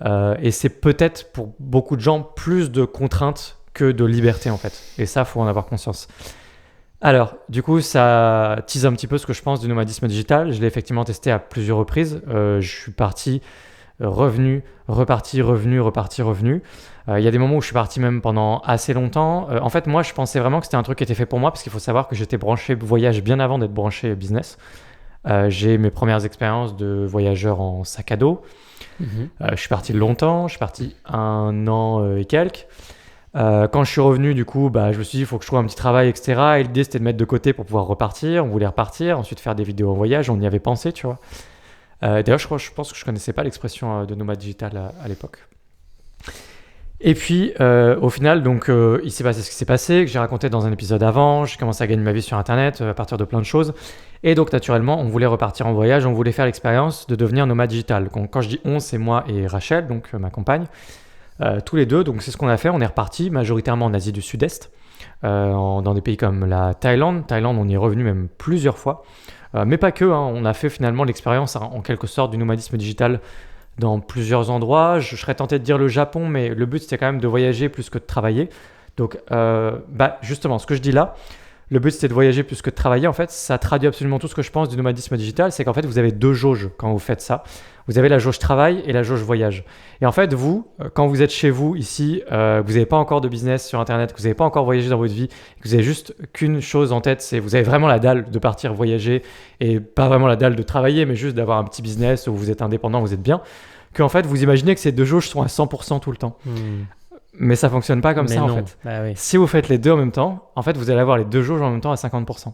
Et c'est peut-être pour beaucoup de gens plus de contraintes que de liberté en fait. Et ça, faut en avoir conscience. Alors, du coup, ça tease un petit peu ce que je pense du nomadisme digital. Je l'ai effectivement testé à plusieurs reprises. Je suis parti, revenu, reparti, revenu, reparti, revenu. Il y a des moments où je suis parti même pendant assez longtemps. En fait, moi, je pensais vraiment que c'était un truc qui était fait pour moi parce qu'il faut savoir que j'étais branché voyage bien avant d'être branché business. J'ai mes premières expériences de voyageur en sac à dos. Je suis parti longtemps, je suis parti 1 an et quelques. Quand je suis revenu, du coup, je me suis dit, il faut que je trouve un petit travail, etc. Et l'idée, c'était de mettre de côté pour pouvoir repartir. On voulait repartir, ensuite faire des vidéos en voyage. On y avait pensé, tu vois. D'ailleurs, je pense que je ne connaissais pas l'expression de nomade digital à l'époque. Et puis, au final, donc, il s'est passé ce qui s'est passé, que j'ai raconté dans un épisode avant. J'ai commencé à gagner ma vie sur Internet à partir de plein de choses. Et donc, naturellement, on voulait repartir en voyage. On voulait faire l'expérience de devenir nomade digital. Donc, quand je dis on, c'est moi et Rachel, donc ma compagne. Tous les deux, donc c'est ce qu'on a fait. On est reparti majoritairement en Asie du Sud-Est, dans des pays comme la Thaïlande. Thaïlande, on y est revenu même plusieurs fois. Mais pas que, hein. On a fait finalement l'expérience en quelque sorte du nomadisme digital dans plusieurs endroits. Je serais tenté de dire le Japon, mais le but c'était quand même de voyager plus que de travailler. Donc justement, ce que je dis là, le but c'était de voyager plus que de travailler. En fait, ça traduit absolument tout ce que je pense du nomadisme digital. C'est qu'en fait, vous avez 2 jauges quand vous faites ça. Vous avez la jauge travail et la jauge voyage. Et en fait, vous, quand vous êtes chez vous ici, vous n'avez pas encore de business sur Internet, que vous n'avez pas encore voyagé dans votre vie, que vous avez juste qu'une chose en tête, c'est vous avez vraiment la dalle de partir voyager et pas vraiment la dalle de travailler, mais juste d'avoir un petit business où vous êtes indépendant, vous êtes bien, qu'en fait, vous imaginez que ces 2 jauges sont à 100% tout le temps. Mais ça fonctionne pas comme ça en fait. Oui. Si vous faites les deux en même temps, en fait, vous allez avoir les 2 jauges en même temps à 50%.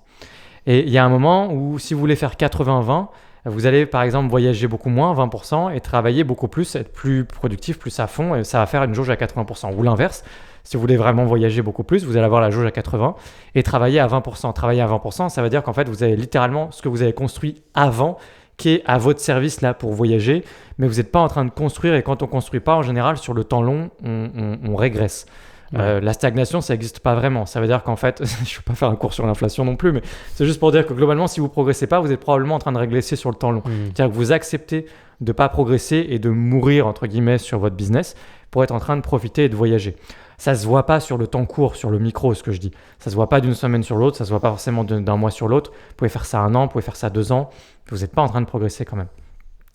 Et il y a un moment où si vous voulez faire 80-20, vous allez par exemple voyager beaucoup moins, 20%, et travailler beaucoup plus, être plus productif, plus à fond, et ça va faire une jauge à 80%. Ou l'inverse, si vous voulez vraiment voyager beaucoup plus, vous allez avoir la jauge à 80% et travailler à 20%. Travailler à 20%, ça veut dire qu'en fait, vous avez littéralement ce que vous avez construit avant qui est à votre service là pour voyager, mais vous n'êtes pas en train de construire, et quand on ne construit pas, en général, sur le temps long, on régresse. La stagnation, ça n'existe pas vraiment. Ça veut dire qu'en fait, je ne vais pas faire un cours sur l'inflation non plus, mais c'est juste pour dire que globalement, si vous ne progressez pas, vous êtes probablement en train de régresser sur le temps long. C'est-à-dire que vous acceptez de ne pas progresser et de mourir, entre guillemets, sur votre business pour être en train de profiter et de voyager. Ça ne se voit pas sur le temps court, sur le micro, ce que je dis. Ça ne se voit pas d'une semaine sur l'autre, ça ne se voit pas forcément d'un mois sur l'autre. Vous pouvez faire ça 1 an, vous pouvez faire ça 2 ans. Vous n'êtes pas en train de progresser quand même.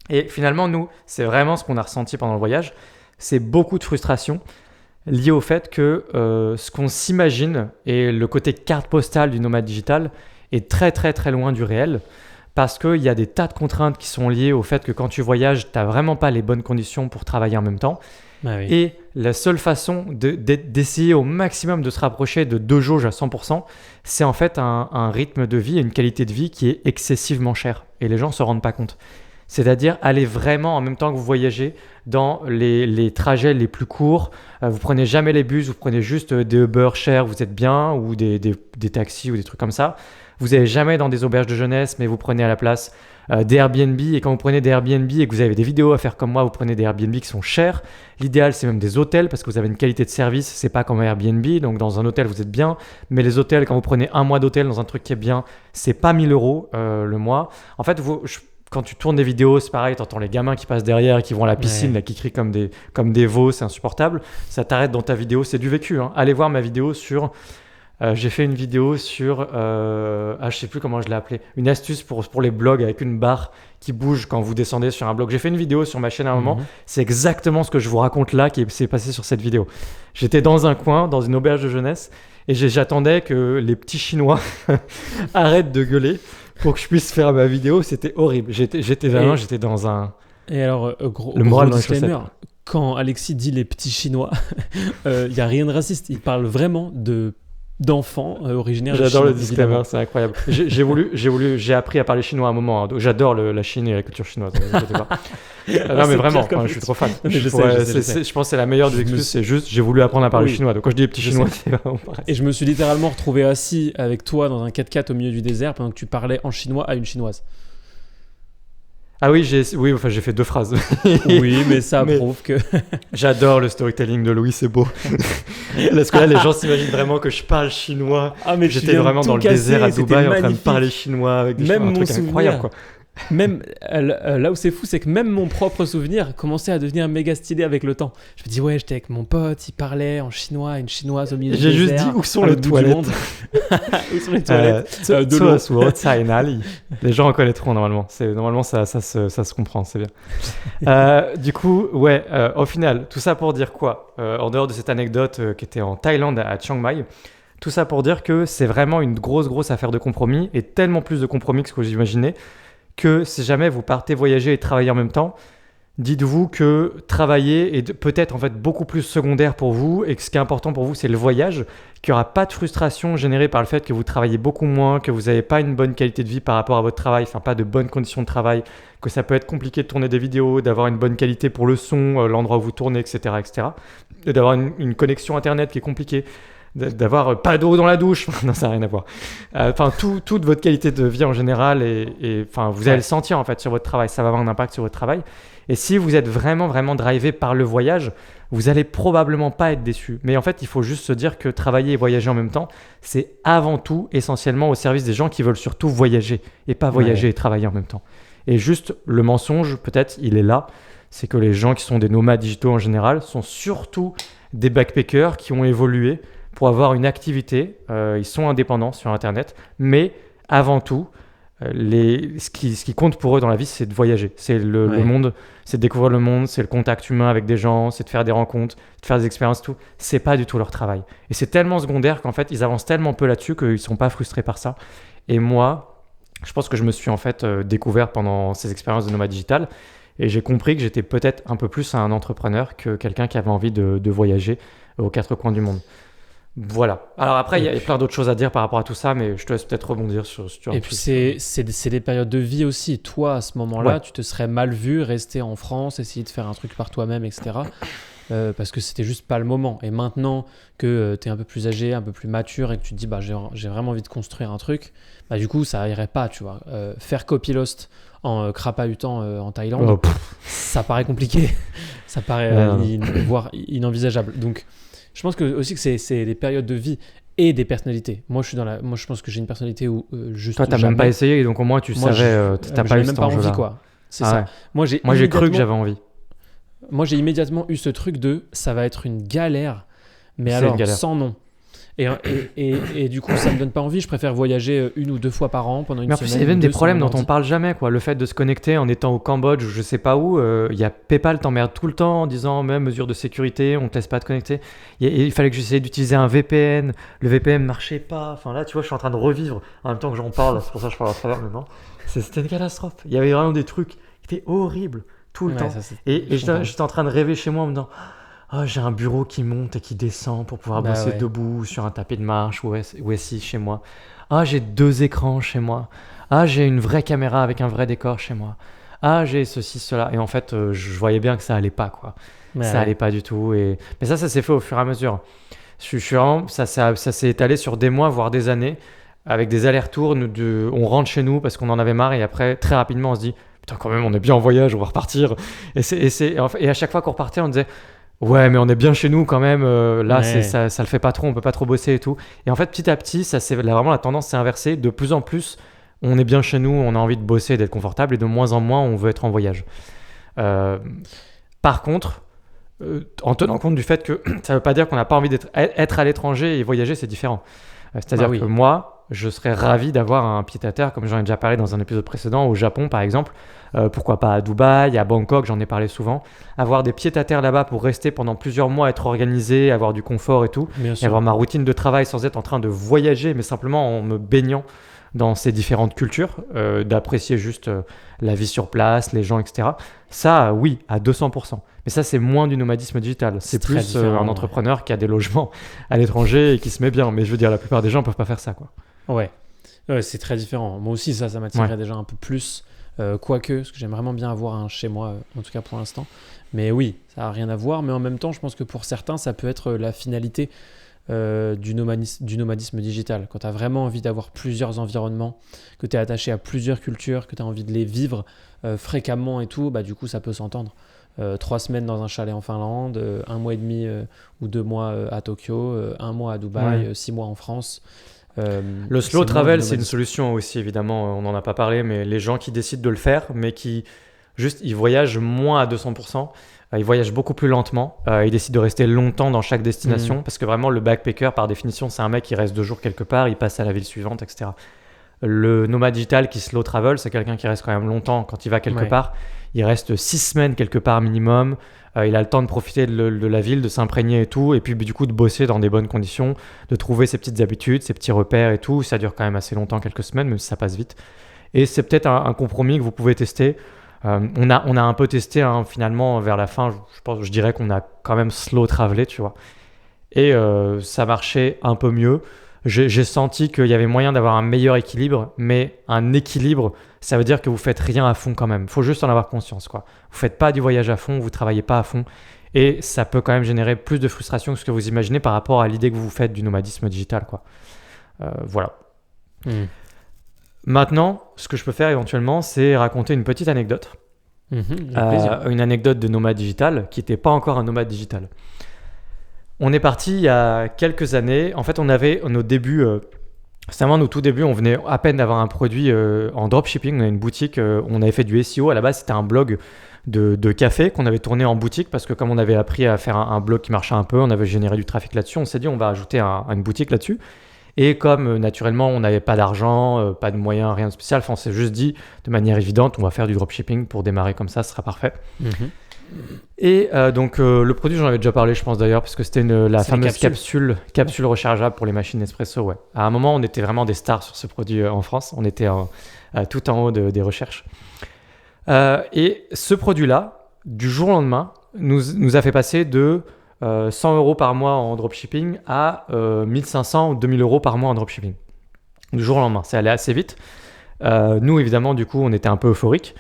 Et finalement, nous, c'est vraiment ce qu'on a ressenti pendant le voyage. C'est beaucoup de frustration liée au fait que ce qu'on s'imagine et le côté carte postale du nomade digital est très très très loin du réel parce qu'il y a des tas de contraintes qui sont liées au fait que quand tu voyages, tu n'as vraiment pas les bonnes conditions pour travailler en même temps. Ah oui. Et la seule façon d'essayer au maximum de se rapprocher de 2 jauges à 100%, c'est en fait un rythme de vie et une qualité de vie qui est excessivement cher. Et les gens ne se rendent pas compte. C'est-à-dire aller vraiment en même temps que vous voyagez dans les trajets les plus courts. Vous prenez jamais les bus, vous prenez juste des Uber chers, vous êtes bien, ou des taxis ou des trucs comme ça. Vous n'allez jamais dans des auberges de jeunesse, mais vous prenez à la place des Airbnb. Et quand vous prenez des Airbnb et que vous avez des vidéos à faire comme moi, vous prenez des Airbnb qui sont chers. L'idéal, c'est même des hôtels parce que vous avez une qualité de service. C'est pas comme un Airbnb. Donc dans un hôtel, vous êtes bien. Mais les hôtels, quand vous prenez 1 mois d'hôtel dans un truc qui est bien, c'est pas 1 000 € le mois. En fait, quand tu tournes des vidéos, c'est pareil, tu entends les gamins qui passent derrière et qui vont à la piscine, là, qui crient comme des veaux, c'est insupportable. Ça t'arrête dans ta vidéo, c'est du vécu. Hein. Allez voir ma vidéo sur... j'ai fait une vidéo sur... je sais plus comment je l'ai appelé. Une astuce pour les blogs avec une barre qui bouge quand vous descendez sur un blog. J'ai fait une vidéo sur ma chaîne à un moment. C'est exactement ce que je vous raconte là qui s'est passé sur cette vidéo. J'étais dans un coin, dans une auberge de jeunesse, et j'attendais que les petits Chinois arrêtent de gueuler pour que je puisse faire ma vidéo. C'était horrible. J'étais dans un... Et alors, le moral gros dans les chaussettes. disclaimer, quand Alexis dit les petits Chinois, il n'y a rien de raciste. Il parle vraiment d'enfants originaires de Chine. J'adore le disclaimer, c'est incroyable. J'ai appris à parler chinois à un moment. Hein, donc j'adore la Chine et la culture chinoise. Non mais vraiment, je suis trop fan. Je pense que c'est la meilleure des excuses. C'est juste, j'ai voulu apprendre à parler chinois. Donc quand je dis les petits chinois, c'est vraiment pareil. Et je me suis littéralement retrouvé assis avec toi dans un 4x4 au milieu du désert pendant que tu parlais en chinois à une chinoise. Ah oui, j'ai fait 2 phrases. Oui, mais ça prouve que... J'adore le storytelling de Louis, c'est beau. Parce que là, les gens s'imaginent vraiment que je parle chinois. Mais j'étais vraiment dans le désert à Dubaï en train de parler chinois avec des un truc incroyable, quoi. Même là où c'est fou, c'est que même mon propre souvenir commençait à devenir méga stylé avec le temps. Je me dis ouais, j'étais avec mon pote, il parlait en chinois à une chinoise au milieu du désert. J'ai juste dit où sont les toilettes. Où sont les toilettes de l'eau. Les gens reconnaîtront normalement. Normalement ça se comprend, c'est bien. Du coup, ouais, au final, tout ça pour dire quoi en dehors de cette anecdote qui était en Thaïlande à Chiang Mai. Tout ça pour dire que c'est vraiment une grosse affaire de compromis et tellement plus de compromis que ce que j'imaginais. Que si jamais vous partez voyager et travailler en même temps, dites-vous que travailler est peut-être en fait beaucoup plus secondaire pour vous et que ce qui est important pour vous, c'est le voyage, qu'il n'y aura pas de frustration générée par le fait que vous travaillez beaucoup moins, que vous n'avez pas une bonne qualité de vie par rapport à votre travail, enfin pas de bonnes conditions de travail, que ça peut être compliqué de tourner des vidéos, d'avoir une bonne qualité pour le son, l'endroit où vous tournez, etc. Et d'avoir une connexion Internet qui est compliquée. D'avoir pas d'eau dans la douche, non, ça n'a rien à voir. Enfin, toute votre qualité de vie en général, et vous allez le sentir en fait sur votre travail, ça va avoir un impact sur votre travail. Et si vous êtes vraiment drivé par le voyage, vous allez probablement pas être déçu. Mais en fait, il faut juste se dire que travailler et voyager en même temps, c'est avant tout essentiellement au service des gens qui veulent surtout voyager et pas voyager et travailler en même temps. Et juste le mensonge, peut-être, il est là, c'est que les gens qui sont des nomades digitaux en général sont surtout des backpackers qui ont évolué pour avoir une activité. Ils sont indépendants sur Internet, mais avant tout, ce qui compte pour eux dans la vie, c'est de voyager. C'est le monde, c'est de découvrir le monde, c'est le contact humain avec des gens, c'est de faire des rencontres, de faire des expériences, tout. C'est pas du tout leur travail. Et c'est tellement secondaire qu'en fait, ils avancent tellement peu là-dessus qu'ils sont pas frustrés par ça. Et moi, je pense que je me suis en fait découvert pendant ces expériences de nomade digital. Et j'ai compris que j'étais peut-être un peu plus un entrepreneur que quelqu'un qui avait envie de voyager aux 4 coins du monde. Voilà. Alors après, il y a plein d'autres choses à dire par rapport à tout ça, mais je te laisse peut-être rebondir sur ce que tu as. Et puis c'est des périodes de vie aussi. Toi, à ce moment-là, tu te serais mal vu rester en France, essayer de faire un truc par toi-même, etc. Parce que c'était juste pas le moment. Et maintenant que tu es un peu plus âgé, un peu plus mature et que tu te dis j'ai vraiment envie de construire un truc, du coup ça irait pas, tu vois. Faire copylost en crapahutant en Thaïlande, ça paraît compliqué. Ça paraît voire inenvisageable. Donc Je pense que aussi que c'est des périodes de vie et des personnalités. Moi, je pense que j'ai une personnalité où juste Toi, t'as jamais. même pas essayé, donc au moins tu Moi, savais, t'as pas j'avais eu même cet pas envie, enjeu-là. quoi. C'est Ah ça. ouais. Moi, j'ai Moi, j'ai cru que immédiatement- j'avais envie. Moi, j'ai immédiatement eu ce truc de ça va être une galère, mais C'est alors une galère. sans nom. Et du coup, ça me donne pas envie. Je préfère voyager 1 ou 2 fois par an pendant une Mais en plus, semaine. il y a même ou des deux sans problèmes mon dont on ordi. parle jamais, quoi. Le fait de se connecter en étant au Cambodge ou je sais pas où, il y a PayPal t'emmerde tout le temps en disant même mesure de sécurité, on te laisse pas te connecter. Il fallait que j'essaie d'utiliser un VPN, le VPN marchait pas. Enfin là, tu vois, je suis en train de revivre en même temps que j'en parle, c'est pour ça que je parle à travers maintenant. C'était une catastrophe. Il y avait vraiment des trucs qui étaient horribles tout le Ouais, temps. ça, Et je comprends. j'étais en train de rêver chez moi en me disant oh, j'ai un bureau qui monte et qui descend pour pouvoir Bah bosser ouais. debout sur un tapis de marche ou assis chez moi. Ah, j'ai 2 écrans chez moi. Ah, j'ai une vraie caméra avec un vrai décor chez moi. Ah, j'ai ceci, cela. Et en fait, je voyais bien que ça allait pas, quoi. Ouais, Ça ouais. allait pas du tout. Mais ça s'est fait au fur et à mesure. Je suis vraiment, ça s'est étalé sur des mois, voire des années, avec des allers-retours. On rentre chez nous parce qu'on en avait marre et après, très rapidement, on se dit putain, quand même, on est bien en voyage, on va repartir. Et à chaque fois qu'on repartait, on disait ouais, mais on est bien chez nous quand même. Là, Ouais. ça le fait pas trop, on peut pas trop bosser et tout. Et en fait, petit à petit, vraiment la tendance s'est inversée. De plus en plus, on est bien chez nous, on a envie de bosser, d'être confortable, et de moins en moins, on veut être en voyage. Euh, Par contre, en tenant compte du fait que ça veut pas dire qu'on n'a pas envie être à l'étranger et voyager, c'est différent. C'est-à-dire Bah oui. que moi, je serais ravi d'avoir un pied-à-terre, comme j'en ai déjà parlé dans un épisode précédent, au Japon par exemple. Pourquoi pas à Dubaï, à Bangkok, j'en ai parlé souvent. Avoir des pieds-à-terre là-bas pour rester pendant plusieurs mois, être organisé, avoir du confort et tout. Bien Et sûr. avoir ma routine de travail sans être en train de voyager, mais simplement en me baignant dans ces différentes cultures, d'apprécier juste la vie sur place, les gens, etc. Ça, oui, à 200%. Mais ça, c'est moins du nomadisme digital. C'est très plus différent, un ouais. entrepreneur qui a des logements à l'étranger et qui se met bien. Mais je veux dire, la plupart des gens ne peuvent pas faire ça, quoi. Ouais. Ouais, c'est très différent. Moi aussi, ça m'attirerait Ouais. déjà un peu plus. Quoique, parce que j'aime vraiment bien avoir un chez moi, en tout cas pour l'instant. Mais oui, ça n'a rien à voir. Mais en même temps, je pense que pour certains, ça peut être la finalité du nomadisme digital. Quand tu as vraiment envie d'avoir plusieurs environnements, que tu es attaché à plusieurs cultures, que tu as envie de les vivre fréquemment et tout, bah, du coup, ça peut s'entendre. 3 semaines dans un chalet en Finlande, 1 mois et demi ou 2 mois à Tokyo, 1 mois à Dubaï, Ouais. 6 mois en France. Le slow c'est moins travel, du c'est une nomadisme. solution aussi, évidemment. On n'en a pas parlé, mais les gens qui décident de le faire, mais qui juste, ils voyagent moins à 200%. Ils voyagent beaucoup plus lentement. Ils décident de rester longtemps dans chaque destination. Mhm. Parce que vraiment, le backpacker, par définition, c'est un mec qui reste 2 jours quelque part, il passe à la ville suivante, etc. Le nomade digital qui slow travel, c'est quelqu'un qui reste quand même longtemps quand il va quelque Ouais. part. Il reste 6 semaines quelque part minimum. Il a le temps de profiter de la ville, de s'imprégner et tout. Et puis du coup de bosser dans des bonnes conditions, de trouver ses petites habitudes, ses petits repères et tout. Ça dure quand même assez longtemps, quelques semaines, même si ça passe vite. Et c'est peut-être un compromis que vous pouvez tester. On a un peu testé hein, finalement vers la fin. Je dirais qu'on a quand même slow travelé, tu vois. Et ça marchait un peu mieux. J'ai senti qu'il y avait moyen d'avoir un meilleur équilibre, mais un équilibre, ça veut dire que vous faites rien à fond quand même. Il faut juste en avoir conscience, quoi. Vous faites pas du voyage à fond, vous travaillez pas à fond, et ça peut quand même générer plus de frustration que ce que vous imaginez par rapport à l'idée que vous vous faites du nomadisme digital, quoi. Voilà. Mhm. Maintenant, ce que je peux faire éventuellement, c'est raconter une petite anecdote. Mhm, avec plaisir. Une anecdote de nomade digital qui n'était pas encore un nomade digital. On est parti il y a quelques années. En fait, on avait nos débuts, c'était vraiment nos tout débuts. On venait à peine d'avoir un produit en dropshipping. On a une boutique, on avait fait du SEO. À la base, c'était un blog de café qu'on avait tourné en boutique parce que comme on avait appris à faire un blog qui marchait un peu, on avait généré du trafic là-dessus. On s'est dit, on va ajouter une boutique là-dessus. Et comme naturellement, on n'avait pas d'argent, pas de moyens, rien de spécial, enfin, on s'est juste dit de manière évidente, on va faire du dropshipping pour démarrer comme ça, ce sera parfait. Mhm. Et donc le produit, j'en avais déjà parlé, je pense d'ailleurs, parce que c'était la C'est les fameuse capsules. capsule rechargeable pour les machines Nespresso. Ouais. À un moment, on était vraiment des stars sur ce produit en France. On était tout en haut des recherches. Et ce produit-là, du jour au lendemain, nous a fait passer de 100 euros par mois en dropshipping à 1500 ou 2000 euros par mois en dropshipping. Du jour au lendemain, c'est allé assez vite. Nous, évidemment, du coup, on était un peu euphoriques.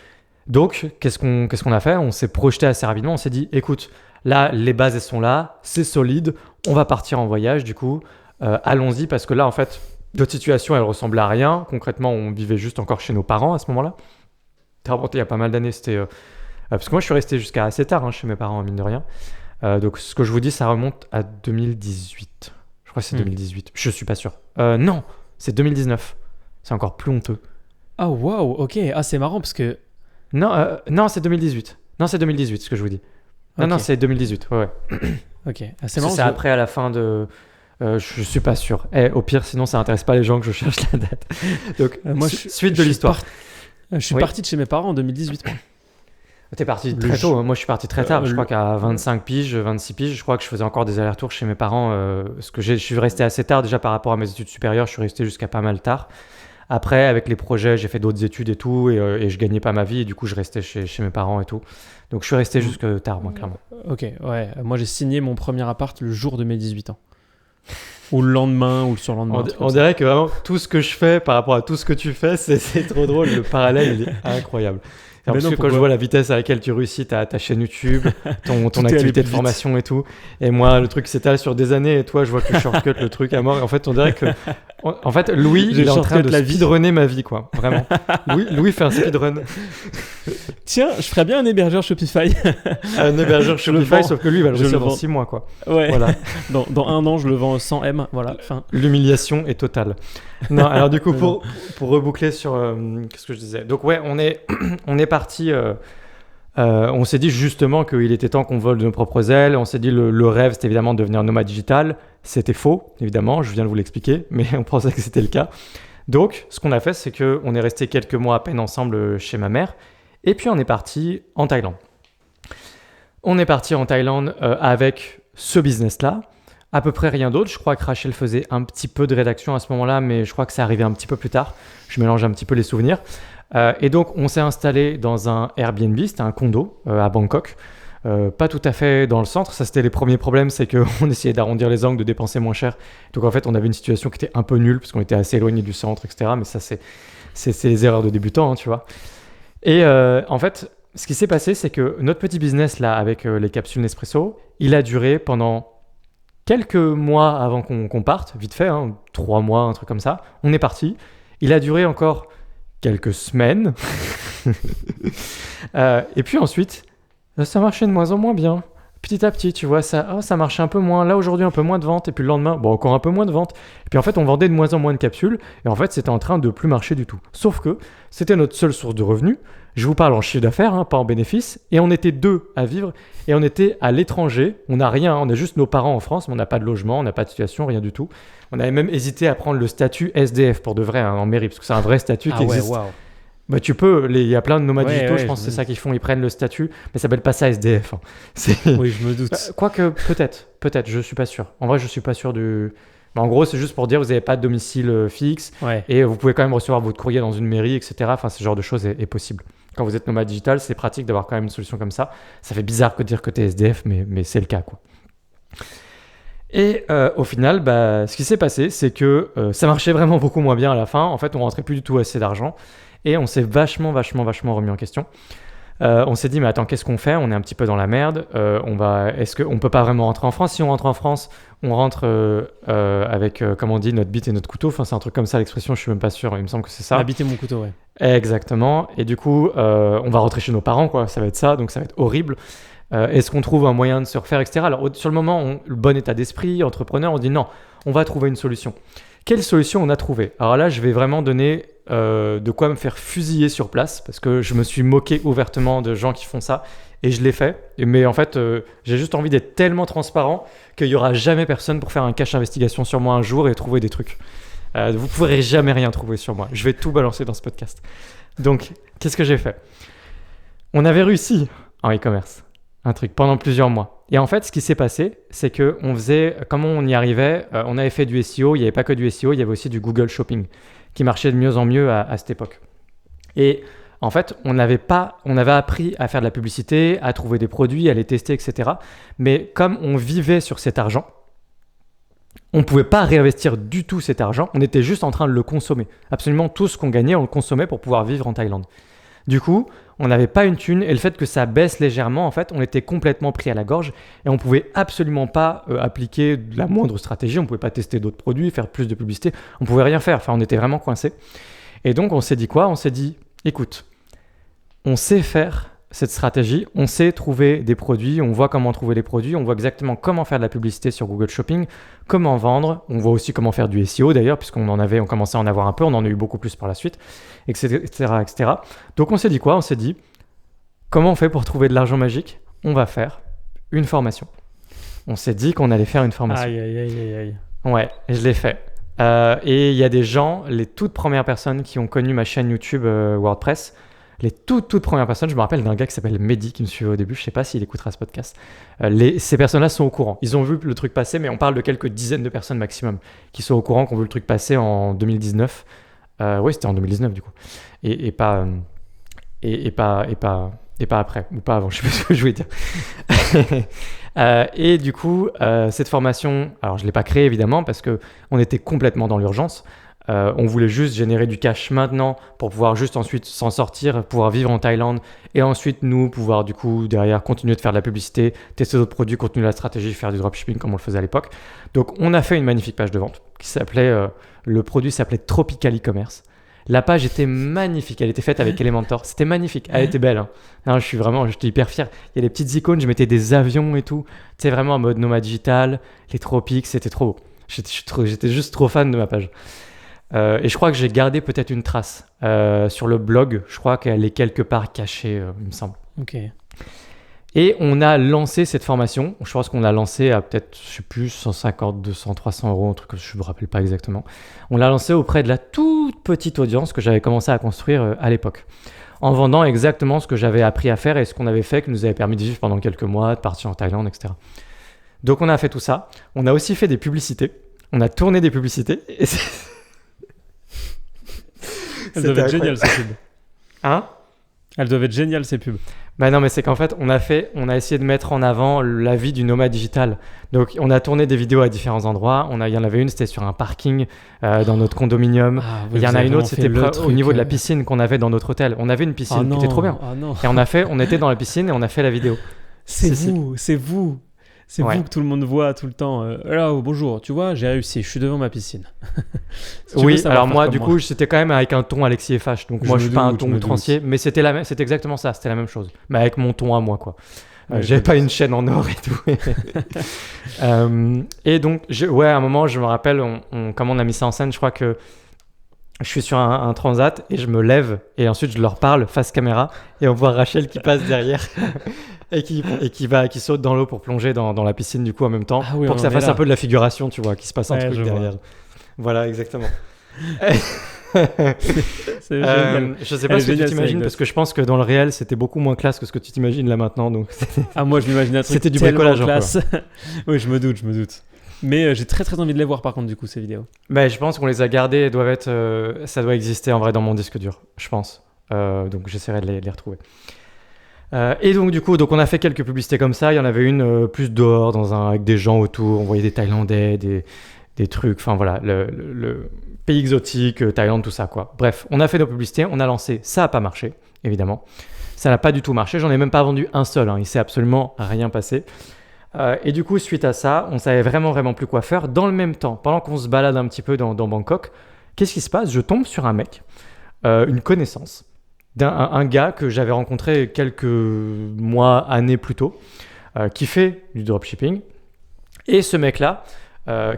Donc, qu'est-ce qu'on a fait? On s'est projeté assez rapidement. On s'est dit, écoute, là, les bases, elles sont là, c'est solide. On va partir en voyage, du coup. Allons-y, parce que là, en fait, notre situation, elle ressemblait à rien. Concrètement, on vivait juste encore chez nos parents à ce moment-là. T'as remonté il y a pas mal d'années. C'était parce que moi, je suis resté jusqu'à assez tard chez mes parents, mine de rien. Donc ce que je vous dis, ça remonte à 2018. Je crois que c'est 2018. Je suis pas sûr. Non, c'est 2019. C'est encore plus honteux. Ah waouh, ok. Ah c'est marrant parce que... Non, c'est 2018. Non, c'est 2018 ce que je vous dis. Non, c'est 2018. Ouais. Ok. Ah, c'est marrant. C'est après à la fin de... je suis pas sûr. Au pire, sinon ça intéresse pas les gens que je cherche la date. Donc, suite de l'histoire. Je suis parti de chez mes parents en 2018. T'es parti très tôt. Moi, je suis parti très tard. Je crois qu'à 25 piges, 26 piges, je crois que je faisais encore des allers-retours chez mes parents. Parce que je suis resté assez tard déjà par rapport à mes études supérieures. Je suis resté jusqu'à pas mal tard. Après, avec les projets, j'ai fait d'autres études et tout. Et je gagnais pas ma vie. Et du coup, je restais chez mes parents et tout. Donc, je suis resté jusque tard, moi, clairement. Ok, ouais. Moi, j'ai signé mon premier appart le jour de mes 18 ans. Ou le lendemain, ou le surlendemain. On dirait que vraiment, tout ce que je fais par rapport à tout ce que tu fais, c'est trop drôle. Le parallèle, il est incroyable. Parce que quand je vois la vitesse à laquelle tu réussis ta chaîne YouTube, ton activité de formation et tout, et moi, le truc s'étale sur des années, et toi, je vois que je shortcut le truc à mort. En fait, on dirait que... En fait, Louis, il est en train de speedrunner ma vie, quoi. Vraiment. Louis fait un speedrun. Tiens, je ferais bien un hébergeur Shopify. Un hébergeur Shopify, sauf que lui, il va le réussir dans 6 mois, quoi. Ouais. Voilà. Dans 1 an, je le vends 100 M. Voilà, fin. L'humiliation est totale. Non, alors du coup, pour reboucler sur... qu'est-ce que je disais ? Donc ouais, on est parti... on s'est dit justement qu'il était temps qu'on vole de nos propres ailes. On s'est dit le rêve, c'était évidemment de devenir nomade digital. C'était faux, évidemment, je viens de vous l'expliquer, mais on pensait que c'était le cas. Donc, ce qu'on a fait, c'est qu'on est resté quelques mois à peine ensemble chez ma mère. Et puis, on est parti en Thaïlande. On est parti en Thaïlande avec ce business-là. À peu près rien d'autre. Je crois que Rachel faisait un petit peu de rédaction à ce moment-là, mais je crois que c'est arrivé un petit peu plus tard. Je mélange un petit peu les souvenirs. Et donc, on s'est installé dans un Airbnb, c'était un condo à Bangkok. Pas tout à fait dans le centre. Ça, c'était les premiers problèmes, c'est qu'on essayait d'arrondir les angles, de dépenser moins cher. Donc, en fait, on avait une situation qui était un peu nulle, parce qu'on était assez éloigné du centre, etc. Mais ça, c'est les erreurs de débutants, hein, tu vois. Et en fait, ce qui s'est passé, c'est que notre petit business, là, avec les capsules Nespresso, il a duré pendant quelques mois avant qu'on parte, vite fait, 3 mois, un truc comme ça. On est parti. Il a duré encore quelques semaines. Et puis ensuite, ça marchait de moins en moins bien. Petit à petit, tu vois, ça marchait un peu moins. Là, aujourd'hui, un peu moins de ventes. Et puis le lendemain, encore un peu moins de ventes. Et puis en fait, on vendait de moins en moins de capsules. Et en fait, c'était en train de plus marcher du tout. Sauf que c'était notre seule source de revenus. Je vous parle en chiffre d'affaires, pas en bénéfice. Et on était 2 à vivre. Et on était à l'étranger. On n'a rien. On a juste nos parents en France. Mais on n'a pas de logement. On n'a pas de situation. Rien du tout. On avait même hésité à prendre le statut SDF pour de vrai, en mairie. Parce que c'est un vrai statut qui existe. Wow. Bah, tu peux, il y a plein de nomades digitaux, je pense que c'est ça qu'ils font, ils prennent le statut, mais ça s'appelle pas ça SDF. Oui, je me doute. Quoique, peut-être, je suis pas sûr. En vrai, je suis pas sûr du... Mais en gros, c'est juste pour dire que vous n'avez pas de domicile fixe, et vous pouvez quand même recevoir votre courrier dans une mairie, etc. Enfin, ce genre de choses est possible. Quand vous êtes nomade digital, c'est pratique d'avoir quand même une solution comme ça. Ça fait bizarre que de dire que tu es SDF, mais c'est le cas, quoi. Et au final, ce qui s'est passé, c'est que ça marchait vraiment beaucoup moins bien à la fin. En fait, on rentrait plus du tout assez d'argent. Et on s'est vachement remis en question. On s'est dit, mais attends, qu'est-ce qu'on fait ? On est un petit peu dans la merde. Est-ce qu'on peut pas vraiment rentrer en France ? Si on rentre en France, on rentre avec, comme on dit, notre bite et notre couteau. Enfin, c'est un truc comme ça, l'expression, je suis même pas sûr. Il me semble que c'est ça. Ma bite et mon couteau, ouais. Exactement. Et du coup, on va rentrer chez nos parents, quoi. Ça va être ça, donc ça va être horrible. Est-ce qu'on trouve un moyen de se refaire, etc. Alors, sur le moment, le bon état d'esprit, entrepreneur, on dit non, on va trouver une solution. Quelle solution on a trouvé ? Alors là, je vais vraiment donner de quoi me faire fusiller sur place parce que je me suis moqué ouvertement de gens qui font ça et je l'ai fait. Mais en fait, j'ai juste envie d'être tellement transparent qu'il n'y aura jamais personne pour faire un cache investigation sur moi un jour et trouver des trucs. Vous ne pourrez jamais rien trouver sur moi. Je vais tout balancer dans ce podcast. Donc, qu'est-ce que j'ai fait ? On avait réussi en e-commerce un truc pendant plusieurs mois. Et en fait, ce qui s'est passé, c'est que comment on y arrivait, on avait fait du SEO, il n'y avait pas que du SEO, il y avait aussi du Google Shopping qui marchait de mieux en mieux à cette époque. Et en fait, on avait appris à faire de la publicité, à trouver des produits, à les tester, etc. Mais comme on vivait sur cet argent, on ne pouvait pas réinvestir du tout cet argent, on était juste en train de le consommer. Absolument tout ce qu'on gagnait, on le consommait pour pouvoir vivre en Thaïlande. Du coup, on n'avait pas une thune et le fait que ça baisse légèrement, en fait, on était complètement pris à la gorge et on pouvait absolument pas appliquer la moindre stratégie, on pouvait pas tester d'autres produits, faire plus de publicité, on pouvait rien faire, enfin on était vraiment coincés. Et donc on s'est dit quoi ? On s'est dit, écoute, on sait faire cette stratégie, on sait trouver des produits, on voit comment trouver les produits, on voit exactement comment faire de la publicité sur Google Shopping, comment vendre, on voit aussi comment faire du SEO d'ailleurs, puisqu'on commençait à en avoir un peu, on en a eu beaucoup plus par la suite, etc. etc. Donc on s'est dit quoi ? On s'est dit, comment on fait pour trouver de l'argent magique ? On va faire une formation. On s'est dit qu'on allait faire une formation. Aïe. Ouais, je l'ai fait. Et il y a des gens, les toutes premières personnes qui ont connu ma chaîne YouTube WordPress, les toutes premières personnes, je me rappelle d'un gars qui s'appelle Mehdi qui me suivait au début, je sais pas s'il écoutera ce podcast. Ces personnes-là sont au courant. Ils ont vu le truc passer, mais on parle de quelques dizaines de personnes maximum qui sont au courant, qui ont vu le truc passer en 2019. Oui, c'était en 2019 du coup. Et pas après, ou pas avant, je sais pas ce que je voulais dire. Et du coup, cette formation, alors je ne l'ai pas créée évidemment parce qu'on était complètement dans l'urgence. On voulait juste générer du cash maintenant pour pouvoir juste ensuite s'en sortir, pouvoir vivre en Thaïlande et ensuite nous pouvoir du coup derrière continuer de faire de la publicité, tester d'autres produits, continuer la stratégie, faire du dropshipping comme on le faisait à l'époque. Donc on a fait une magnifique page de vente qui s'appelait, le produit s'appelait Tropical E-commerce. La page était magnifique, elle était faite avec Elementor, c'était magnifique, elle était belle. Hein. Non, j'étais hyper fier. Il y a des petites icônes, je mettais des avions et tout. Tu sais, vraiment en mode nomade digital, les tropiques, c'était trop beau. J'étais juste trop fan de ma page. Et je crois que j'ai gardé peut-être une trace sur le blog. Je crois qu'elle est quelque part cachée, il me semble. Ok. Et on a lancé cette formation. Je pense qu'on l'a lancée à peut-être, je sais plus, 150, 200, 300 euros, un truc que je ne me rappelle pas exactement. On l'a lancée auprès de la toute petite audience que j'avais commencé à construire à l'époque. En vendant exactement ce que j'avais appris à faire et ce qu'on avait fait qui nous avait permis de vivre pendant quelques mois, de partir en Thaïlande, etc. Donc on a fait tout ça. On a aussi fait des publicités. On a tourné des publicités. Et Elles doivent être géniales ces pubs. Hein ? Elles doivent être géniales ces pubs. Bah non, mais c'est qu'en fait, on a essayé de mettre en avant la vie du nomade digital. Donc, on a tourné des vidéos à différents endroits. Il y en avait une, c'était sur un parking dans notre condominium. Il y en a une autre, c'était au niveau de la piscine qu'on avait dans notre hôtel. On avait une piscine qui était trop bien. Et on était dans la piscine et on a fait la vidéo. C'est vous Ouais. vous que tout le monde voit tout le temps. Là, bonjour, tu vois, j'ai réussi, je suis devant ma piscine. Si tu veux Oui, savoir alors faire moi, comme du coup, c'était quand même avec un ton Alexis FH. Donc, moi, je suis pas un ton outrancier, mais c'était exactement ça, c'était la même chose. Mais avec mon ton à moi, quoi. Ouais, J'avais pas une chaîne en or et tout. Et donc, à un moment, je me rappelle, comment on a mis ça en scène, je crois que je suis sur un transat et je me lève et ensuite je leur parle face caméra et on voit Rachel qui passe derrière et qui saute dans l'eau pour plonger dans la piscine du coup en même temps pour que ça fasse un peu de la figuration, tu vois, qu'il se passe un truc derrière. Voilà, exactement. C'est génial. Je sais pas ce que tu t'imagines parce que je pense que dans le réel c'était beaucoup moins classe que ce que tu t'imagines là maintenant. Donc moi je m'imagine un truc c'était du tellement bricolage classe. Oui, je me doute. Mais j'ai très très envie de les voir par contre du coup ces vidéos. Mais je pense qu'on les a gardées et ça doit exister en vrai dans mon disque dur, je pense. Donc j'essaierai de les retrouver. Et donc du coup, on a fait quelques publicités comme ça. Il y en avait une plus dehors, avec des gens autour. On voyait des Thaïlandais, des trucs. Enfin voilà, le pays exotique, Thaïlande, tout ça quoi. Bref, on a fait nos publicités, on a lancé. Ça n'a pas marché, évidemment. Ça n'a pas du tout marché. J'en ai même pas vendu un seul. Il s'est absolument rien passé. Et du coup, suite à ça, on savait vraiment plus quoi faire. Dans le même temps, pendant qu'on se balade un petit peu dans Bangkok, qu'est-ce qui se passe ? Je tombe sur un mec, une connaissance, un gars que j'avais rencontré quelques mois, années plus tôt, qui fait du dropshipping. Et ce mec-là,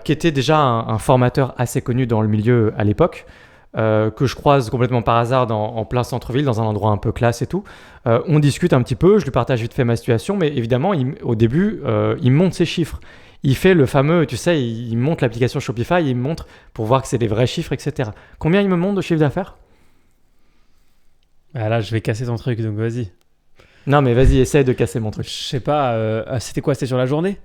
qui était déjà un formateur assez connu dans le milieu à l'époque, que je croise complètement par hasard en plein centre-ville, dans un endroit un peu classe et tout. On discute un petit peu, je lui partage vite fait ma situation, mais évidemment, au début, il monte ses chiffres. Il fait le fameux, tu sais, il monte l'application Shopify, il me montre pour voir que c'est des vrais chiffres, etc. Combien il me montre de chiffre d'affaires ? Ah là, je vais casser ton truc, donc vas-y. Non, mais vas-y, essaye de casser mon truc. Je sais pas, c'était quoi ? C'était sur la journée ?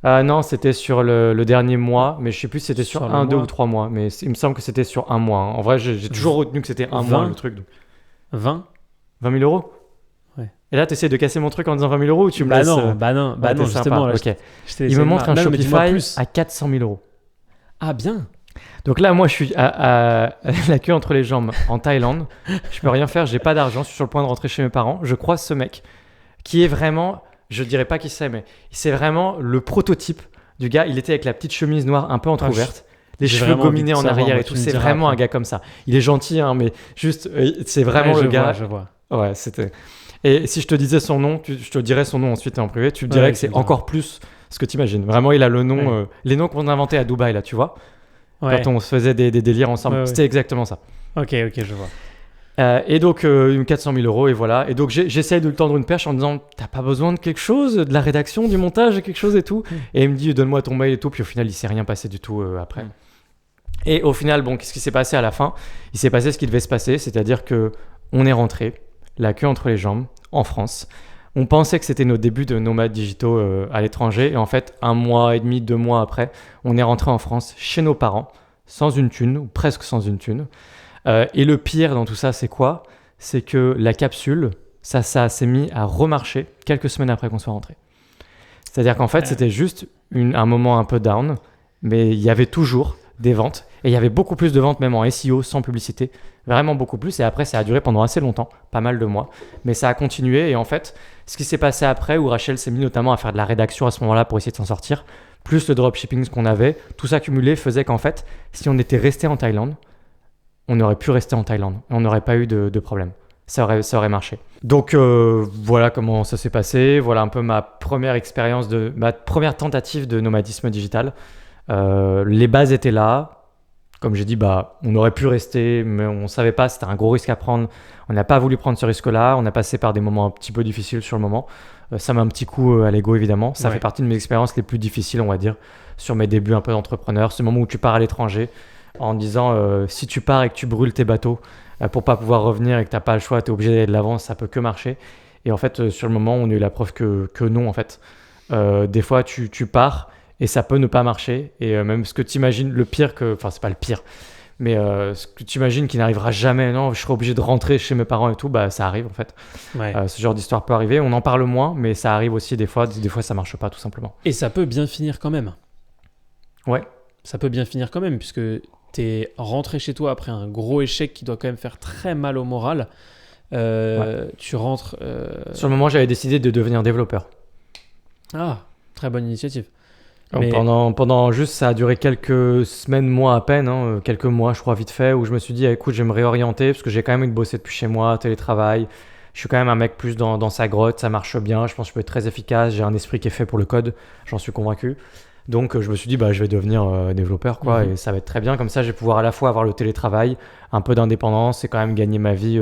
Non, c'était sur le dernier mois, mais je sais plus si c'était sur 1, 2 ou 3 mois, mais il me semble que c'était sur un mois. En vrai, j'ai toujours retenu que c'était un mois le truc. Donc. 20 000 euros ? Ouais. Et là, tu essaies de casser mon truc en disant 20 000 euros ou tu me laisses... Bah non, justement. Là, okay. Il me montre un Shopify à 400 000 euros. Ah, bien. Donc là, moi, je suis à la queue entre les jambes en Thaïlande. Je peux rien faire, j'ai pas d'argent, je suis sur le point de rentrer chez mes parents. Je croise ce mec qui est vraiment... Je dirais pas qui c'est, mais c'est vraiment le prototype du gars. Il était avec la petite chemise noire un peu entrouverte, les cheveux gominés en arrière et tout. C'est vraiment un gars comme ça. Il est gentil, hein, mais juste, c'est vraiment le gars. Je vois. Ouais, c'était. Et si je te disais son nom, je te dirais son nom ensuite en privé, tu me dirais que c'est encore plus ce que tu imagines. Vraiment, il a le nom, les noms qu'on a inventés à Dubaï, là, tu vois, quand on se faisait des délires ensemble. C'était exactement ça. Ok, je vois. Et donc, 400 000 euros, et voilà. Et donc, j'essaye de lui tendre une perche en disant, t'as pas besoin de quelque chose, de la rédaction, du montage, quelque chose et tout. Et il me dit, donne-moi ton mail et tout. Puis au final, il s'est rien passé du tout après. Et au final, bon, qu'est-ce qui s'est passé à la fin ? Il s'est passé ce qui devait se passer, c'est-à-dire que on est rentré, la queue entre les jambes, en France. On pensait que c'était nos débuts de nomades digitaux à l'étranger. Et en fait, 1 mois et demi, 2 mois après, on est rentré en France chez nos parents, sans une thune, ou presque sans une thune. Et le pire dans tout ça, c'est quoi ? C'est que la capsule, ça s'est mis à remarcher quelques semaines après qu'on soit rentré. C'est-à-dire qu'en fait, c'était juste un moment un peu down, mais il y avait toujours des ventes. Et il y avait beaucoup plus de ventes, même en SEO, sans publicité. Vraiment beaucoup plus. Et après, ça a duré pendant assez longtemps, pas mal de mois. Mais ça a continué. Et en fait, ce qui s'est passé après, où Rachel s'est mise notamment à faire de la rédaction à ce moment-là pour essayer de s'en sortir, plus le dropshipping qu'on avait, tout ça cumulé faisait qu'en fait, si on était resté en Thaïlande, on aurait pu rester en Thaïlande. Et on n'aurait pas eu de problème. Ça aurait marché. Donc, voilà comment ça s'est passé. Voilà un peu ma première expérience, ma première tentative de nomadisme digital. Les bases étaient là. Comme j'ai dit, on aurait pu rester, mais on ne savait pas, c'était un gros risque à prendre. On n'a pas voulu prendre ce risque-là. On a passé par des moments un petit peu difficiles sur le moment. Ça m'a un petit coup à l'ego, évidemment. Ça fait partie de mes expériences les plus difficiles, on va dire, sur mes débuts un peu d'entrepreneur. Ce moment où tu pars à l'étranger en disant, si tu pars et que tu brûles tes bateaux pour pas pouvoir revenir et que tu n'as pas le choix, tu es obligé d'aller de l'avant, ça peut que marcher. Et en fait, sur le moment, on a eu la preuve que non, en fait. Des fois, tu pars et ça peut ne pas marcher. Et même ce que tu imagines, le pire enfin, c'est pas le pire, mais ce que tu imagines qui n'arrivera jamais, non, je serai obligé de rentrer chez mes parents et tout, ça arrive en fait. Ce genre d'histoire peut arriver. On en parle moins, mais ça arrive aussi des fois ça marche pas tout simplement. Et ça peut bien finir quand même. Ouais. Ça peut bien finir quand même, puisque t'es rentré chez toi après un gros échec qui doit quand même faire très mal au moral. Tu rentres... Sur le moment, j'avais décidé de devenir développeur. Ah, très bonne initiative. Mais... Pendant juste, ça a duré quelques semaines, mois à peine, quelques mois, je crois, vite fait, où je me suis dit, écoute, je vais me réorienter, parce que j'ai quand même envie de bosser depuis chez moi, télétravail. Je suis quand même un mec plus dans sa grotte, ça marche bien, je pense que je peux être très efficace, j'ai un esprit qui est fait pour le code, j'en suis convaincu. Donc, je me suis dit, je vais devenir développeur, quoi, et ça va être très bien. Comme ça, je vais pouvoir à la fois avoir le télétravail, un peu d'indépendance, et quand même gagner ma vie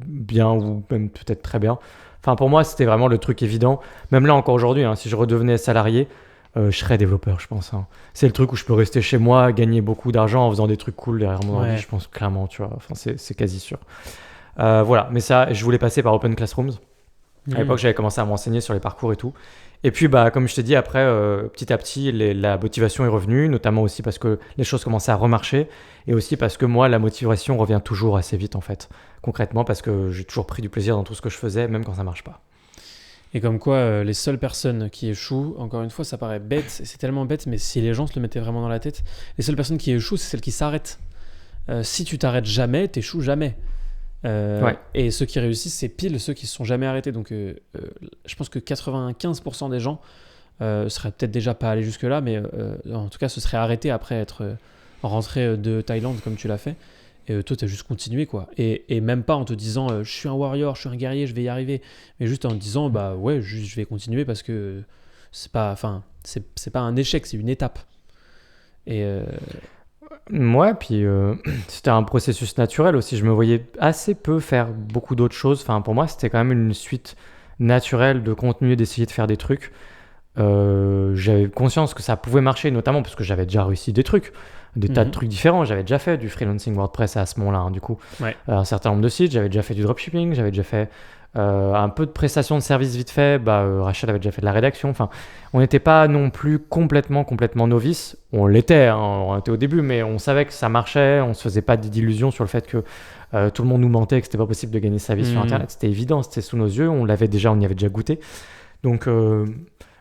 bien, ou même peut-être très bien. Enfin, pour moi, c'était vraiment le truc évident. Même là, encore aujourd'hui, si je redevenais salarié, je serais développeur, je pense. C'est le truc où je peux rester chez moi, gagner beaucoup d'argent en faisant des trucs cool derrière mon ordi, je pense clairement, tu vois. Enfin, c'est quasi sûr. Voilà, mais ça, je voulais passer par Open Classrooms. À l'époque, j'avais commencé à m'enseigner sur les parcours et tout. Et puis, comme je t'ai dit, après, petit à petit, la motivation est revenue, notamment aussi parce que les choses commençaient à remarcher et aussi parce que moi, la motivation revient toujours assez vite, en fait, concrètement, parce que j'ai toujours pris du plaisir dans tout ce que je faisais, même quand ça marche pas. Et comme quoi, les seules personnes qui échouent, encore une fois, ça paraît bête, c'est tellement bête, mais si les gens se le mettaient vraiment dans la tête, les seules personnes qui échouent, c'est celles qui s'arrêtent. Si tu t'arrêtes jamais, t'échoues jamais. Et ceux qui réussissent, c'est pile ceux qui se sont jamais arrêtés. Donc, je pense que 95% des gens seraient peut-être déjà pas allés jusque-là, mais en tout cas, se seraient arrêtés après être rentrés de Thaïlande comme tu l'as fait. Et toi, tu as juste continué, quoi. Et même pas en te disant je suis un warrior, je suis un guerrier, je vais y arriver. Mais juste en te disant je vais continuer parce que c'est pas un échec, c'est une étape. Et Ouais, puis c'était un processus naturel aussi. Je me voyais assez peu faire beaucoup d'autres choses. Enfin, pour moi, c'était quand même une suite naturelle de continuer d'essayer de faire des trucs. J'avais conscience que ça pouvait marcher, notamment parce que j'avais déjà réussi des trucs. Des tas de trucs différents. J'avais déjà fait du freelancing WordPress à ce moment-là, du coup. Un certain nombre de sites. J'avais déjà fait du dropshipping. J'avais déjà fait un peu de prestations de services vite fait. Rachel avait déjà fait de la rédaction. Enfin, on n'était pas non plus complètement novice. On l'était, on était au début, mais on savait que ça marchait. On se faisait pas d'illusions sur le fait que tout le monde nous mentait, que c'était pas possible de gagner sa vie sur Internet. C'était évident, c'était sous nos yeux. On y avait déjà goûté. Donc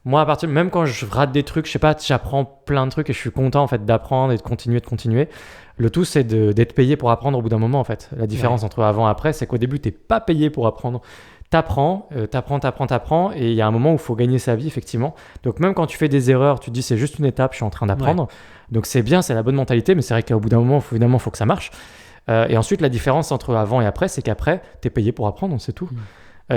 moi, même quand je rate des trucs, je sais pas, j'apprends plein de trucs et je suis content en fait d'apprendre et de continuer. Le tout, c'est d'être payé pour apprendre au bout d'un moment en fait. La différence entre avant et après, c'est qu'au début, t'es pas payé pour apprendre. T'apprends et il y a un moment où il faut gagner sa vie effectivement. Donc même quand tu fais des erreurs, tu te dis c'est juste une étape, je suis en train d'apprendre. Donc c'est bien, c'est la bonne mentalité, mais c'est vrai qu'au bout d'un moment, évidemment, il faut que ça marche. Et ensuite, la différence entre avant et après, c'est qu'après, t'es payé pour apprendre, c'est tout.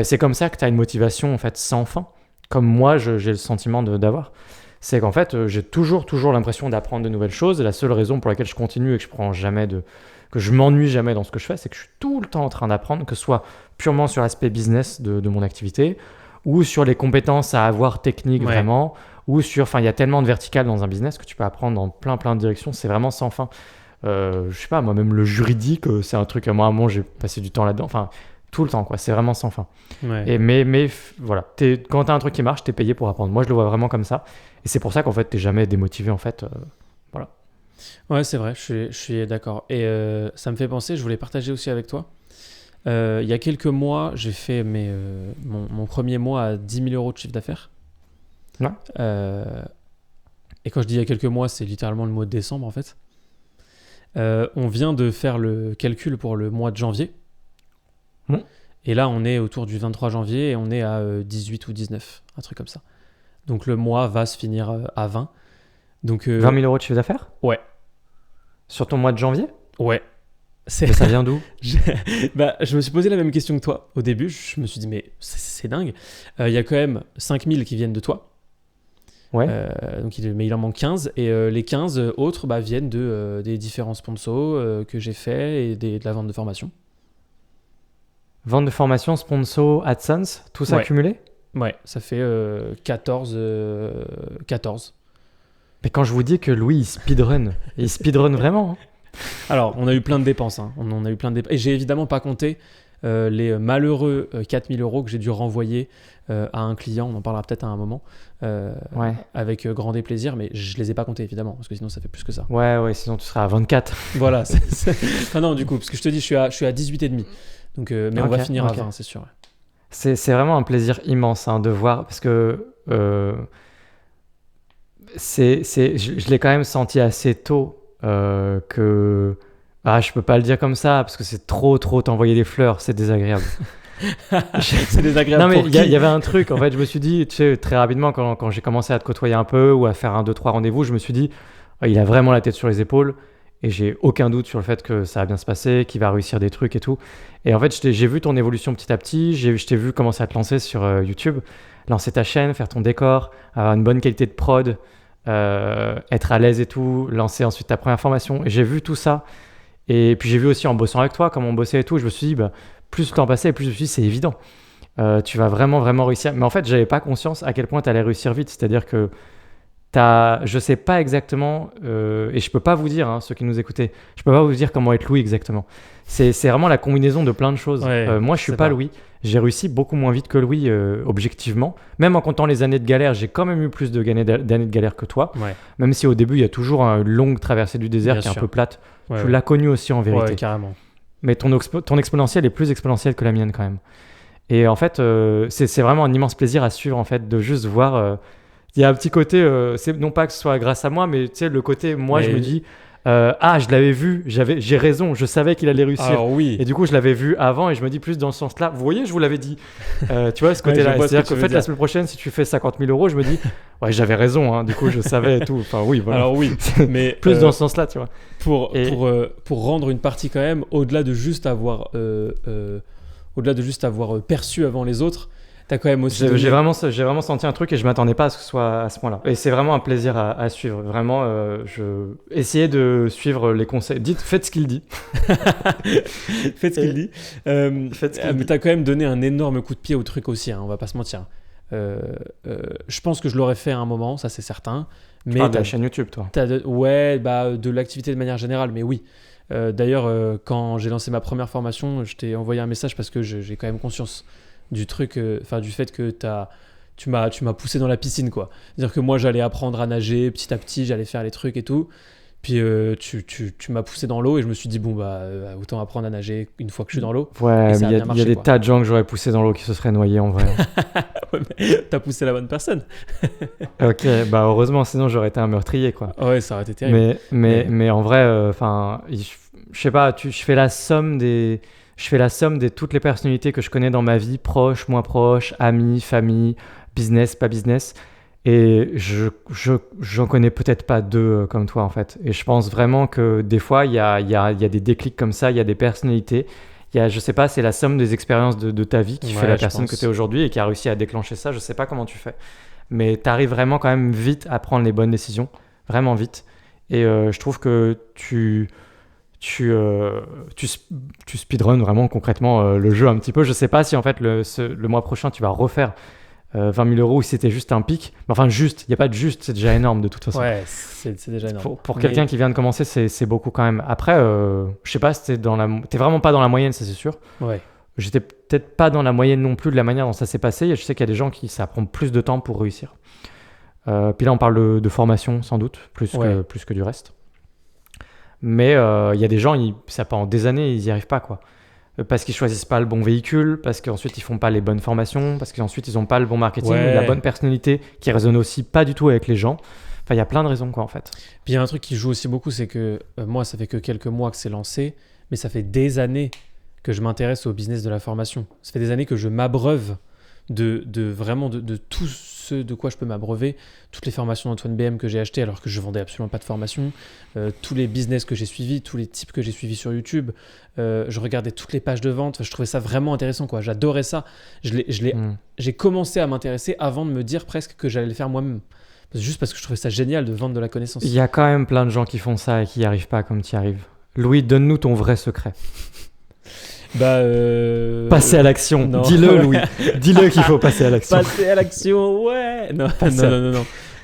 C'est comme ça que tu as une motivation en fait sans fin, comme moi j'ai le sentiment d'avoir. C'est qu'en fait, j'ai toujours l'impression d'apprendre de nouvelles choses. Et la seule raison pour laquelle je continue et que je m'ennuie jamais dans ce que je fais, c'est que je suis tout le temps en train d'apprendre, que ce soit purement sur l'aspect business de mon activité ou sur les compétences à avoir techniques vraiment, ou enfin, il y a tellement de verticales dans un business que tu peux apprendre dans plein de directions. C'est vraiment sans fin. Je sais pas, moi-même le juridique, c'est un truc, moi, à un moment, j'ai passé du temps là-dedans. Enfin, tout le temps, quoi. C'est vraiment sans fin. Ouais. Et voilà, quand tu as un truc qui marche, tu es payé pour apprendre. Moi, je le vois vraiment comme ça. Et c'est pour ça qu'en fait, tu n'es jamais démotivé, en fait. Voilà. Ouais, c'est vrai, je suis d'accord. Et ça me fait penser, je voulais partager aussi avec toi. Il y a quelques mois, j'ai fait mon premier mois à 10 000 euros de chiffre d'affaires. Ouais. Et quand je dis il y a quelques mois, c'est littéralement le mois de décembre, en fait. On vient de faire le calcul pour le mois de janvier. Et là, on est autour du 23 janvier et on est à 18 ou 19, un truc comme ça. Donc le mois va se finir à 20. Donc, 20 000 euros de chiffre d'affaires ? Ouais. Sur ton mois de janvier ? Ouais. Mais ça vient d'où ? Je me suis posé la même question que toi au début. Je me suis dit, mais c'est dingue. Il y a quand même 5 000 qui viennent de toi. Ouais. Mais il en manque 15. Et les 15 autres viennent des différents sponsors que j'ai fait et de la vente de formation. Vente de formation, sponsor, AdSense, tout ça cumulé ? Ouais, ça fait 14. Mais quand je vous dis que Louis, il speedrun vraiment. Hein. Alors, on a eu plein de dépenses. Hein. On en a eu plein de dépenses. Et j'ai évidemment pas compté les malheureux 4 000 euros que j'ai dû renvoyer à un client. On en parlera peut-être à un moment. Avec grand déplaisir, mais je les ai pas comptés évidemment, parce que sinon ça fait plus que ça. Ouais, sinon tu seras à 24. Voilà. Enfin, non, du coup, parce que je te dis, je suis à 18,5. Donc, mais on va finir à 20, c'est sûr. C'est vraiment un plaisir immense de voir, parce que je l'ai quand même senti assez tôt que je peux pas le dire comme ça parce que c'est trop t'envoyer des fleurs, c'est désagréable. C'est désagréable. Non mais il y avait un truc, en fait, je me suis dit, tu sais, très rapidement quand j'ai commencé à te côtoyer un peu ou à faire 1, 2, 3 rendez-vous, je me suis dit, il a vraiment la tête sur les épaules et j'ai aucun doute sur le fait que ça va bien se passer, qu'il va réussir des trucs et tout. Et en fait, j'ai vu ton évolution petit à petit, je t'ai vu commencer à te lancer sur YouTube, lancer ta chaîne, faire ton décor, avoir une bonne qualité de prod, être à l'aise et tout, lancer ensuite ta première formation. Et j'ai vu tout ça. Et puis j'ai vu aussi en bossant avec toi, comme on bossait et tout, je me suis dit, plus le temps passait, plus je me suis dit, c'est évident. Tu vas vraiment réussir. Mais en fait, j'avais pas conscience à quel point tu allais réussir vite. C'est-à-dire que je sais pas exactement, et je peux pas vous dire, ceux qui nous écoutaient, je peux pas vous dire comment être Louis exactement. C'est vraiment la combinaison de plein de choses. Moi, je suis pas Louis. J'ai réussi beaucoup moins vite que Louis, objectivement. Même en comptant les années de galère, j'ai quand même eu plus d'années de galère que toi. Ouais. Même si au début, il y a toujours une longue traversée du désert qui est un peu plate. Tu l'as connu aussi en vérité. Ouais, carrément. Mais ton exponentielle est plus exponentielle que la mienne quand même. Et en fait, c'est vraiment un immense plaisir à suivre, en fait, de juste voir. Il y a un petit côté, c'est non pas que ce soit grâce à moi, mais tu sais, le côté, moi, je me dis, je l'avais vu, j'ai raison, je savais qu'il allait réussir. Alors, oui. Et du coup, je l'avais vu avant et je me dis plus dans ce sens-là. Vous voyez, je vous l'avais dit. Tu vois, ce côté-là. C'est-à-dire que la semaine prochaine, si tu fais 50 000 euros, je me dis, j'avais raison, du coup, je savais et tout. Enfin, oui, voilà. Alors, oui, mais. Plus dans ce sens-là, tu vois. Pour rendre une partie quand même, au-delà de juste avoir perçu avant les autres, t'as quand même aussi. J'ai vraiment senti un truc et je m'attendais pas à ce que ce soit à ce point-là. Et c'est vraiment un plaisir à suivre. Vraiment, essayez de suivre les conseils. Faites ce qu'il dit. Faites ce qu'il dit. Mais t'as quand même donné un énorme coup de pied au truc aussi, on va pas se mentir. Je pense que je l'aurais fait à un moment, ça c'est certain. Mais de la chaîne YouTube, toi. De l'activité de manière générale, mais oui. D'ailleurs, quand j'ai lancé ma première formation, je t'ai envoyé un message parce que j'ai quand même conscience du truc, du fait que tu m'as poussé dans la piscine, quoi. C'est-à-dire que moi, j'allais apprendre à nager petit à petit, j'allais faire les trucs et tout. Puis tu m'as poussé dans l'eau et je me suis dit, autant apprendre à nager une fois que je suis dans l'eau. Ouais, mais il y a des tas de gens que j'aurais poussé dans l'eau qui se seraient noyés en vrai. Ouais, mais t'as poussé la bonne personne. Ok, heureusement, sinon j'aurais été un meurtrier, quoi. Ouais, ça aurait été terrible. Mais en vrai, je sais pas, je fais la somme de toutes les personnalités que je connais dans ma vie, proches, moins proches, amis, famille, business, pas business. Et j'en connais peut-être pas 2 comme toi, en fait. Et je pense vraiment que des fois, il y a des déclics comme ça, il y a des personnalités, je sais pas, c'est la somme des expériences de ta vie qui fait la je personne pense. que tu es aujourd'hui et qui a réussi à déclencher ça. Je sais pas comment tu fais. Mais tu arrives vraiment quand même vite à prendre les bonnes décisions. Vraiment vite. Et je trouve que tu speedrun vraiment concrètement le jeu un petit peu. Je sais pas si en fait le mois prochain tu vas refaire 20 000 € ou si c'était juste un pic. Enfin, juste, il n'y a pas de juste, c'est déjà énorme de toute façon. Ouais, c'est déjà énorme. Pour quelqu'un qui vient de commencer, c'est beaucoup quand même. Après, je sais pas si t'es vraiment pas dans la moyenne, ça c'est sûr. Ouais. J'étais peut-être pas dans la moyenne non plus de la manière dont ça s'est passé. Je sais qu'il y a des gens ça prend plus de temps pour réussir. Puis là, on parle de formation sans doute, plus que du reste. Mais il y a des gens, ça pendant des années, ils n'y arrivent pas, quoi. Parce qu'ils choisissent pas le bon véhicule, parce qu'ensuite ils font pas les bonnes formations, parce qu'ensuite ils ont pas le bon marketing, la bonne personnalité qui résonne aussi pas du tout avec les gens. Enfin, il y a plein de raisons, quoi, en fait. Puis il y a un truc qui joue aussi beaucoup, c'est que moi, ça fait que quelques mois que c'est lancé, mais ça fait des années que je m'intéresse au business de la formation. Ça fait des années que je m'abreuve de tout ce de quoi je peux m'abreuver, toutes les formations d'Antoine BM que j'ai achetées alors que je vendais absolument pas de formation, tous les business que j'ai suivis, tous les types que j'ai suivis sur YouTube, je regardais toutes les pages de vente, je trouvais ça vraiment intéressant, quoi. J'adorais ça. J'ai commencé à m'intéresser avant de me dire presque que j'allais le faire moi-même. Juste parce que je trouvais ça génial de vendre de la connaissance. Il y a quand même plein de gens qui font ça et qui n'y arrivent pas comme tu y arrives. Louis, donne-nous ton vrai secret. Passer à l'action. Non. Dis-le, Louis. Dis-le qu'il faut passer à l'action. Passer à l'action, ouais. Non.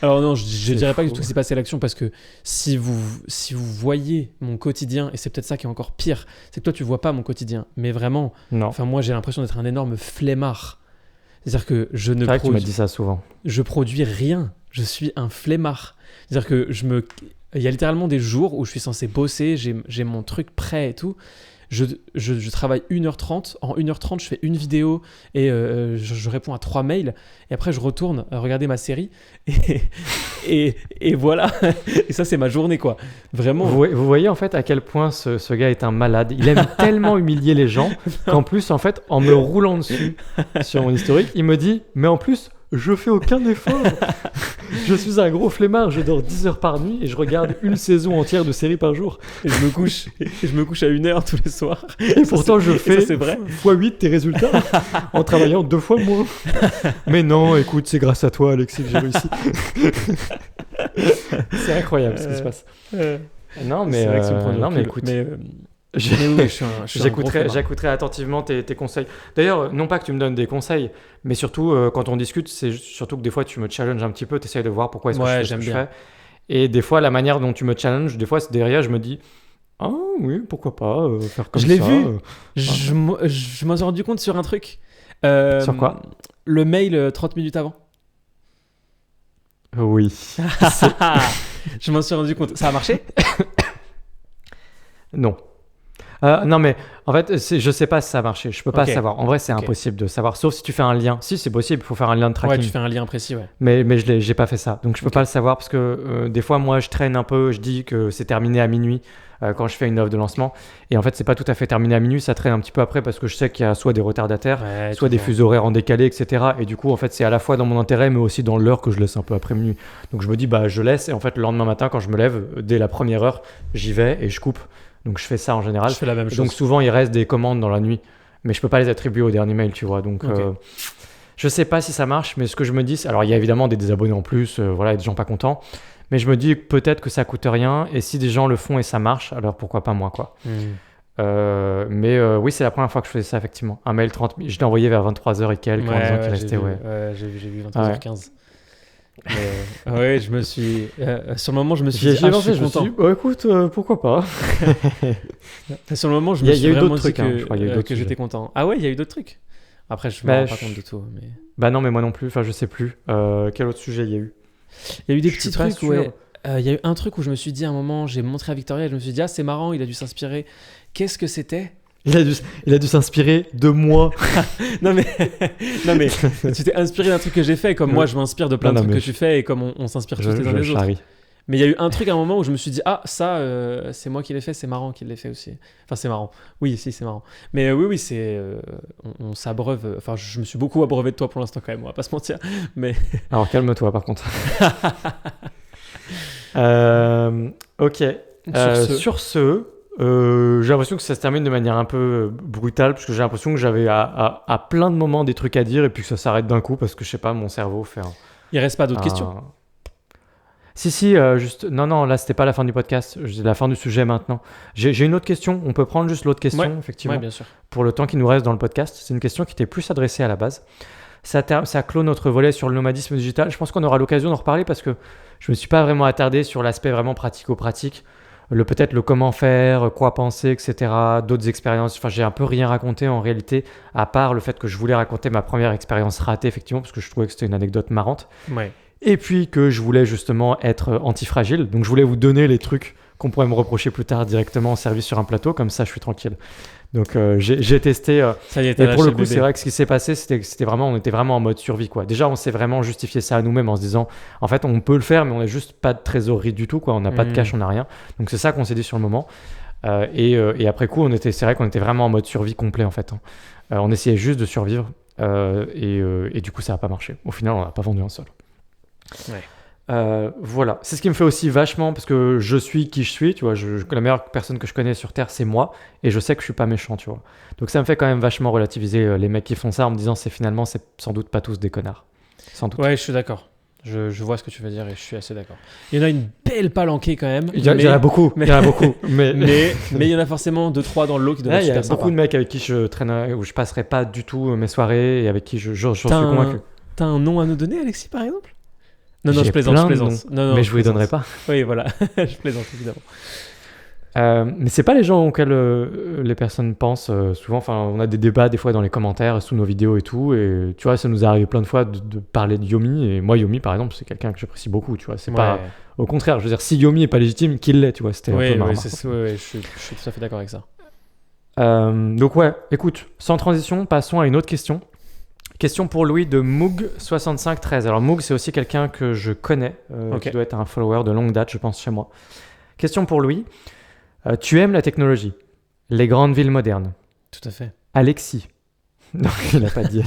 Alors non, je dirais pas du tout que c'est passer à l'action parce que si vous voyez mon quotidien, et c'est peut-être ça qui est encore pire, c'est que toi tu vois pas mon quotidien, mais vraiment, non. Enfin moi j'ai l'impression d'être un énorme flemmard. C'est-à-dire que je ne c'est vrai que tu m'as dit ça souvent. Je produis rien. Je suis un flemmard. C'est-à-dire que il y a littéralement des jours où je suis censé bosser, j'ai mon truc prêt et tout. Je travaille 1h30. En 1h30, je fais une vidéo et je réponds à 3 mails. Et après, je retourne regarder ma série. Et voilà. Et ça, c'est ma journée, quoi. Vraiment. Vous voyez, en fait, à quel point ce gars est un malade. Il aime tellement humilier les gens qu'en plus, en fait, en me roulant dessus sur mon historique, il me dit « Mais en plus, je fais aucun effort. Je suis un gros flemmard. Je dors 10 heures par nuit et je regarde une saison entière de séries par jour. Et je me couche à 1h tous les soirs. Et pourtant, je fais x8 tes résultats en travaillant 2 fois moins. Mais non, écoute, c'est grâce à toi, Alexis, que j'ai réussi. C'est incroyable ce qui se passe. Non, mais écoute... J'écouterai attentivement tes conseils. D'ailleurs, non pas que tu me donnes des conseils, mais surtout quand on discute, c'est surtout que des fois tu me challenges un petit peu, tu essayes de voir pourquoi est-ce que je fais ce que je fais. Et des fois, la manière dont tu me challenges, des fois derrière, je me dis ah oui, pourquoi pas faire comme ça. Je l'ai vu. Je m'en suis rendu compte sur un truc. Sur quoi? Le mail 30 minutes avant. Oui. Je m'en suis rendu compte. Ça a marché? Non. Non, mais en fait, je sais pas si ça a marché. Je peux pas savoir. En vrai, c'est impossible de savoir. Sauf si tu fais un lien. Si, c'est possible. Il faut faire un lien de tracking. Ouais, tu fais un lien précis, ouais. Mais j'ai pas fait ça. Donc, je peux pas le savoir parce que des fois, moi, je traîne un peu. Je dis que c'est terminé à minuit quand je fais une offre de lancement. Et en fait, c'est pas tout à fait terminé à minuit. Ça traîne un petit peu après parce que je sais qu'il y a soit des retardataires, soit des fuseaux horaires en décalé, etc. Et du coup, en fait, c'est à la fois dans mon intérêt, mais aussi dans l'heure que je laisse un peu après minuit. Donc, je me dis, je laisse. Et en fait, le lendemain matin, quand je me lève, dès la première heure, j'y vais et je coupe. Donc je fais ça en général. Je fais la même chose. Donc souvent il reste des commandes dans la nuit, mais je peux pas les attribuer au dernier mail, tu vois. Donc je sais pas si ça marche, mais ce que je me dis, alors il y a évidemment des désabonnés en plus, il y a des gens pas contents, mais je me dis peut-être que ça coûte rien et si des gens le font et ça marche, alors pourquoi pas moi, quoi. Mais oui, c'est la première fois que je faisais ça, effectivement. Un mail 30 minutes, je l'ai envoyé vers 23h et quelques en disant qu'il restait. J'ai vu 23h15. Ouais, je me suis. Sur le moment, je me suis dit, je suis content. Écoute, pourquoi pas. Sur le moment, je me suis vraiment dit que j'étais sujets. Content. Ah ouais, il y a eu d'autres trucs. Après, je me rends pas compte de tout. Mais... Bah non, mais moi non plus. Enfin, je sais plus. Quel autre sujet il y a eu? Il y a eu des petits trucs, ouais. Il y a eu un truc où je me suis dit, à un moment, j'ai montré à Victoria et je me suis dit, ah, c'est marrant, il a dû s'inspirer. Qu'est-ce que c'était? Il a dû s'inspirer de moi. non mais tu t'es inspiré d'un truc que j'ai fait, comme moi je m'inspire de plein de trucs que tu fais et comme on s'inspire tous les uns des autres. Mais il y a eu un truc à un moment où je me suis dit ça c'est moi qui l'ai fait, c'est marrant qu'il l'ait fait aussi. Enfin c'est marrant. Oui, si c'est marrant. Mais oui c'est on s'abreuve. Enfin je me suis beaucoup abreuvé de toi pour l'instant quand même, on va pas se mentir. Mais alors calme-toi par contre. Ok. Sur ce, J'ai l'impression que ça se termine de manière un peu brutale, parce que j'ai l'impression que j'avais à plein de moments des trucs à dire, et puis que ça s'arrête d'un coup, parce que je sais pas, mon cerveau fait Il reste pas d'autres questions. Si, juste... Non, là, c'était pas la fin du podcast, c'est la fin du sujet maintenant. J'ai une autre question, on peut prendre juste l'autre question, effectivement, bien sûr. pour le temps qui nous reste dans le podcast. C'est une question qui était plus adressée à la base. Ça clôt notre volet sur le nomadisme digital. Je pense qu'on aura l'occasion d'en reparler, parce que je me suis pas vraiment attardé sur l'aspect vraiment pratico-pratique. Peut-être le comment faire, quoi penser, etc. D'autres expériences. Enfin, j'ai un peu rien raconté en réalité, à part le fait que je voulais raconter ma première expérience ratée, effectivement, parce que je trouvais que c'était une anecdote marrante. Ouais. Et puis que je voulais justement être antifragile. Donc je voulais vous donner les trucs qu'on pourrait me reprocher plus tard directement servis sur un plateau. Comme ça, je suis tranquille. Donc j'ai testé. Ça y est, Et pour le coup, c'est vrai que ce qui s'est passé, c'était vraiment, on était vraiment en mode survie, quoi. Déjà, on s'est vraiment justifié ça à nous-mêmes en se disant, en fait, on peut le faire, mais on n'a juste pas de trésorerie du tout, quoi. On n'a pas de cash, on n'a rien. Donc c'est ça qu'on s'est dit sur le moment. Et après coup, c'est vrai qu'on était vraiment en mode survie complet, en fait. On essayait juste de survivre. Et du coup, ça n'a pas marché. Au final, on n'a pas vendu un seul. Ouais. Voilà, c'est ce qui me fait aussi vachement, parce que je suis qui je suis, tu vois, la meilleure personne que je connais sur Terre, c'est moi, et je sais que je suis pas méchant, tu vois. Donc ça me fait quand même vachement relativiser les mecs qui font ça en me disant c'est sans doute pas tous des connards. Sans doute. Ouais, je suis d'accord. Je vois ce que tu veux dire et je suis assez d'accord. Il y en a une belle palanquée quand même. Il y en a beaucoup, mais il y en a forcément 2-3 dans le lot qui doivent être super sympas. Il y a beaucoup de mecs avec qui je traîne, où je passerai pas du tout mes soirées et avec qui j'en suis convaincu. T'as un nom à nous donner, Alexis, par exemple? Non, je plaisante. Non, mais je vous les donnerai pas. Oui, voilà, je plaisante évidemment. Mais c'est pas les gens auxquels les personnes pensent souvent. Enfin, on a des débats des fois dans les commentaires sous nos vidéos et tout. Et tu vois, ça nous est arrivé plein de fois de parler de Yomi. Et moi, Yomi, par exemple, c'est quelqu'un que j'apprécie beaucoup. Tu vois, c'est pas. Au contraire, je veux dire, si Yomi est pas légitime, qu'il l'est. Tu vois, c'était un peu marrant. Je suis tout à fait d'accord avec ça. Donc ouais, écoute, sans transition, passons à une autre question. Question pour Louis de Moog6513. Alors Moog, c'est aussi quelqu'un que je connais, qui doit être un follower de longue date, je pense, chez moi. Question pour Louis. Tu aimes la technologie, les grandes villes modernes. Tout à fait. Alexis. Non, il n'a pas dit.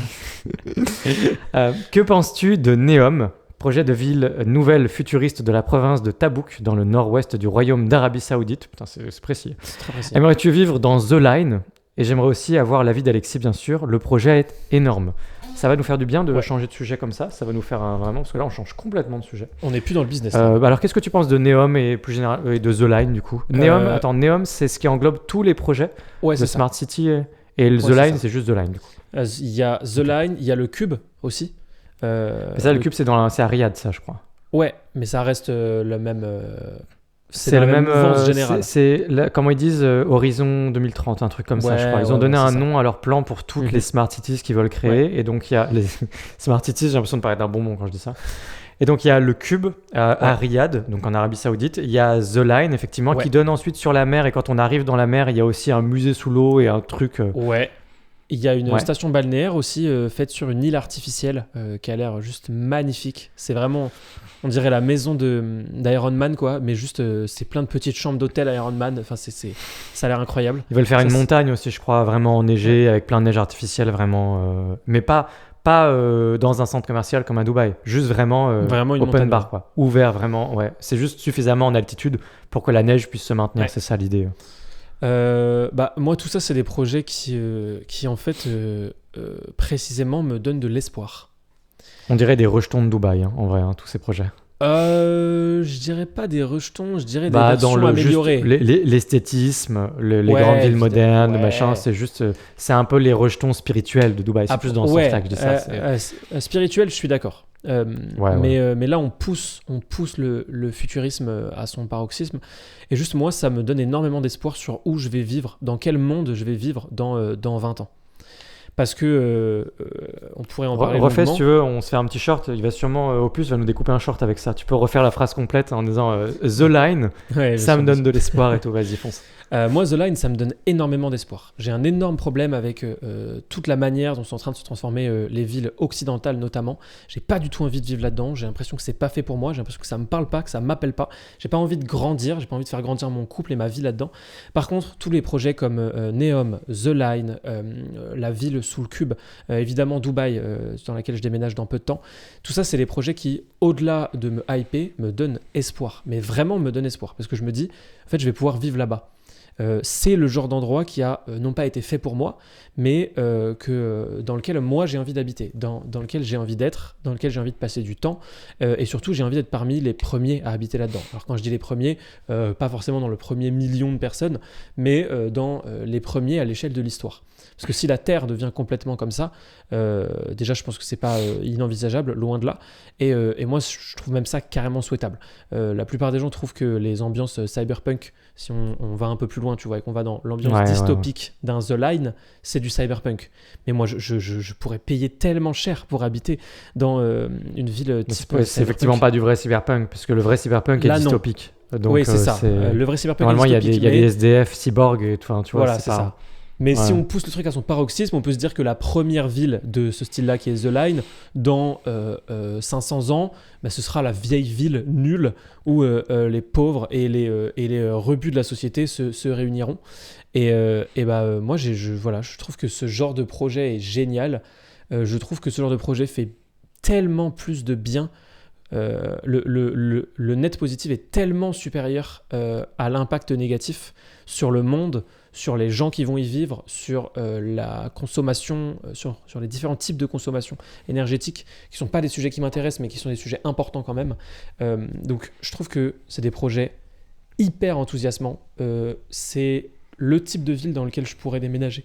Que penses-tu de Neom, projet de ville nouvelle futuriste de la province de Tabouk, dans le nord-ouest du royaume d'Arabie Saoudite? Putain, c'est précis. C'est très précis. Aimerais-tu vivre dans The Line? Et j'aimerais aussi avoir l'avis d'Alexis, bien sûr. Le projet est énorme. Ça va nous faire du bien de changer de sujet comme ça. Ça va nous faire vraiment... Parce que là, on change complètement de sujet. On n'est plus dans le business. Alors, qu'est-ce que tu penses de Neom et plus généralement de The Line, du coup? Neom, c'est ce qui englobe tous les projets de Smart City. Et The Line, c'est juste The Line, du coup. Il y a The Line, il y a le Cube aussi. Ça, le Cube, c'est à Riyad, ça, je crois. Ouais, mais ça reste le même... C'est le même mouvance générale. Comment ils disent, Horizon 2030, un truc comme ça, je crois. Ils ont donné un nom à leur plan pour toutes les Smart Cities qu'ils veulent créer. Ouais. Et donc, il y a les Smart Cities, j'ai l'impression de paraître un bonbon quand je dis ça. Et donc, il y a le Cube à Riyad, donc en Arabie Saoudite. Il y a The Line, effectivement, qui donne ensuite sur la mer. Et quand on arrive dans la mer, il y a aussi un musée sous l'eau et un truc... Ouais. Il y a une station balnéaire aussi faite sur une île artificielle qui a l'air juste magnifique. C'est vraiment... On dirait la maison d'Iron Man, quoi, mais juste c'est plein de petites chambres d'hôtel à Iron Man. Enfin, ça a l'air incroyable. Ils veulent faire une montagne aussi, je crois, vraiment enneigée, avec plein de neige artificielle, vraiment. Mais pas dans un centre commercial comme à Dubaï. Juste vraiment une open montagne, bar, quoi. Ouvert, vraiment, ouais. C'est juste suffisamment en altitude pour que la neige puisse se maintenir. Ouais. C'est ça l'idée. Moi, tout ça, c'est des projets qui en fait, précisément, me donnent de l'espoir. On dirait des rejetons de Dubaï, en vrai, tous ces projets. Je dirais pas des rejetons, je dirais des versions améliorées. L'esthétisme, les grandes villes modernes, machin, c'est un peu les rejetons spirituels de Dubaï. C'est plus dans ce sens-là que je dis ça. Spirituel, je suis d'accord. Mais là, on pousse le futurisme à son paroxysme. Et juste moi, ça me donne énormément d'espoir sur où je vais vivre, dans quel monde je vais vivre dans 20 ans. Parce que on pourrait en parler refais si tu veux, on se fait un petit short. Il va sûrement, Opus va nous découper un short avec ça. Tu peux refaire la phrase complète en disant The Line, ça me donne de l'espoir et tout, vas-y fonce. Moi, The Line, ça me donne énormément d'espoir. J'ai un énorme problème avec toute la manière dont sont en train de se transformer les villes occidentales notamment. J'ai pas du tout envie de vivre là-dedans. J'ai l'impression que c'est pas fait pour moi. J'ai l'impression que ça me parle pas, que ça m'appelle pas. J'ai pas envie de grandir. J'ai pas envie de faire grandir mon couple et ma vie là-dedans. Par contre, tous les projets comme Neom, The Line, la ville sous le cube, évidemment Dubaï, dans laquelle je déménage dans peu de temps. Tout ça, c'est des projets qui, au-delà de me hyper, me donnent espoir. Mais vraiment me donnent espoir. Parce que je me dis, en fait, je vais pouvoir vivre là-bas. c'est le genre d'endroit qui a non pas été fait pour moi, mais dans lequel moi j'ai envie d'habiter, dans lequel j'ai envie d'être, dans lequel j'ai envie de passer du temps, et surtout j'ai envie d'être parmi les premiers à habiter là-dedans. Alors quand je dis les premiers, pas forcément dans le premier million de personnes, mais dans les premiers à l'échelle de l'histoire. Parce que si la Terre devient complètement comme ça, déjà je pense que c'est pas inenvisageable, loin de là, et moi je trouve même ça carrément souhaitable. La plupart des gens trouvent que les ambiances cyberpunk, si on va un peu plus loin, tu vois, et qu'on va dans l'ambiance dystopique d'un The Line, c'est du cyberpunk. Mais moi je pourrais payer tellement cher pour habiter dans une ville type c'est effectivement pas du vrai cyberpunk, parce que le vrai cyberpunk est dystopique. Donc, oui, c'est ça. Le vrai cyberpunk normalement, est dystopique. Il y a des SDF, cyborgs, et tout, tu vois, voilà, c'est ça. Mais si on pousse le truc à son paroxysme, on peut se dire que la première ville de ce style-là, qui est The Line, dans 500 ans, ce sera la vieille ville nulle où les pauvres et les rebuts de la société se réuniront. Moi, je trouve que ce genre de projet est génial. Je trouve que ce genre de projet fait tellement plus de bien. Le net positif est tellement supérieur à l'impact négatif sur le monde, sur les gens qui vont y vivre, sur la consommation, sur les différents types de consommation énergétique, qui ne sont pas des sujets qui m'intéressent, mais qui sont des sujets importants quand même. Donc je trouve que c'est des projets hyper enthousiasmants. C'est le type de ville dans lequel je pourrais déménager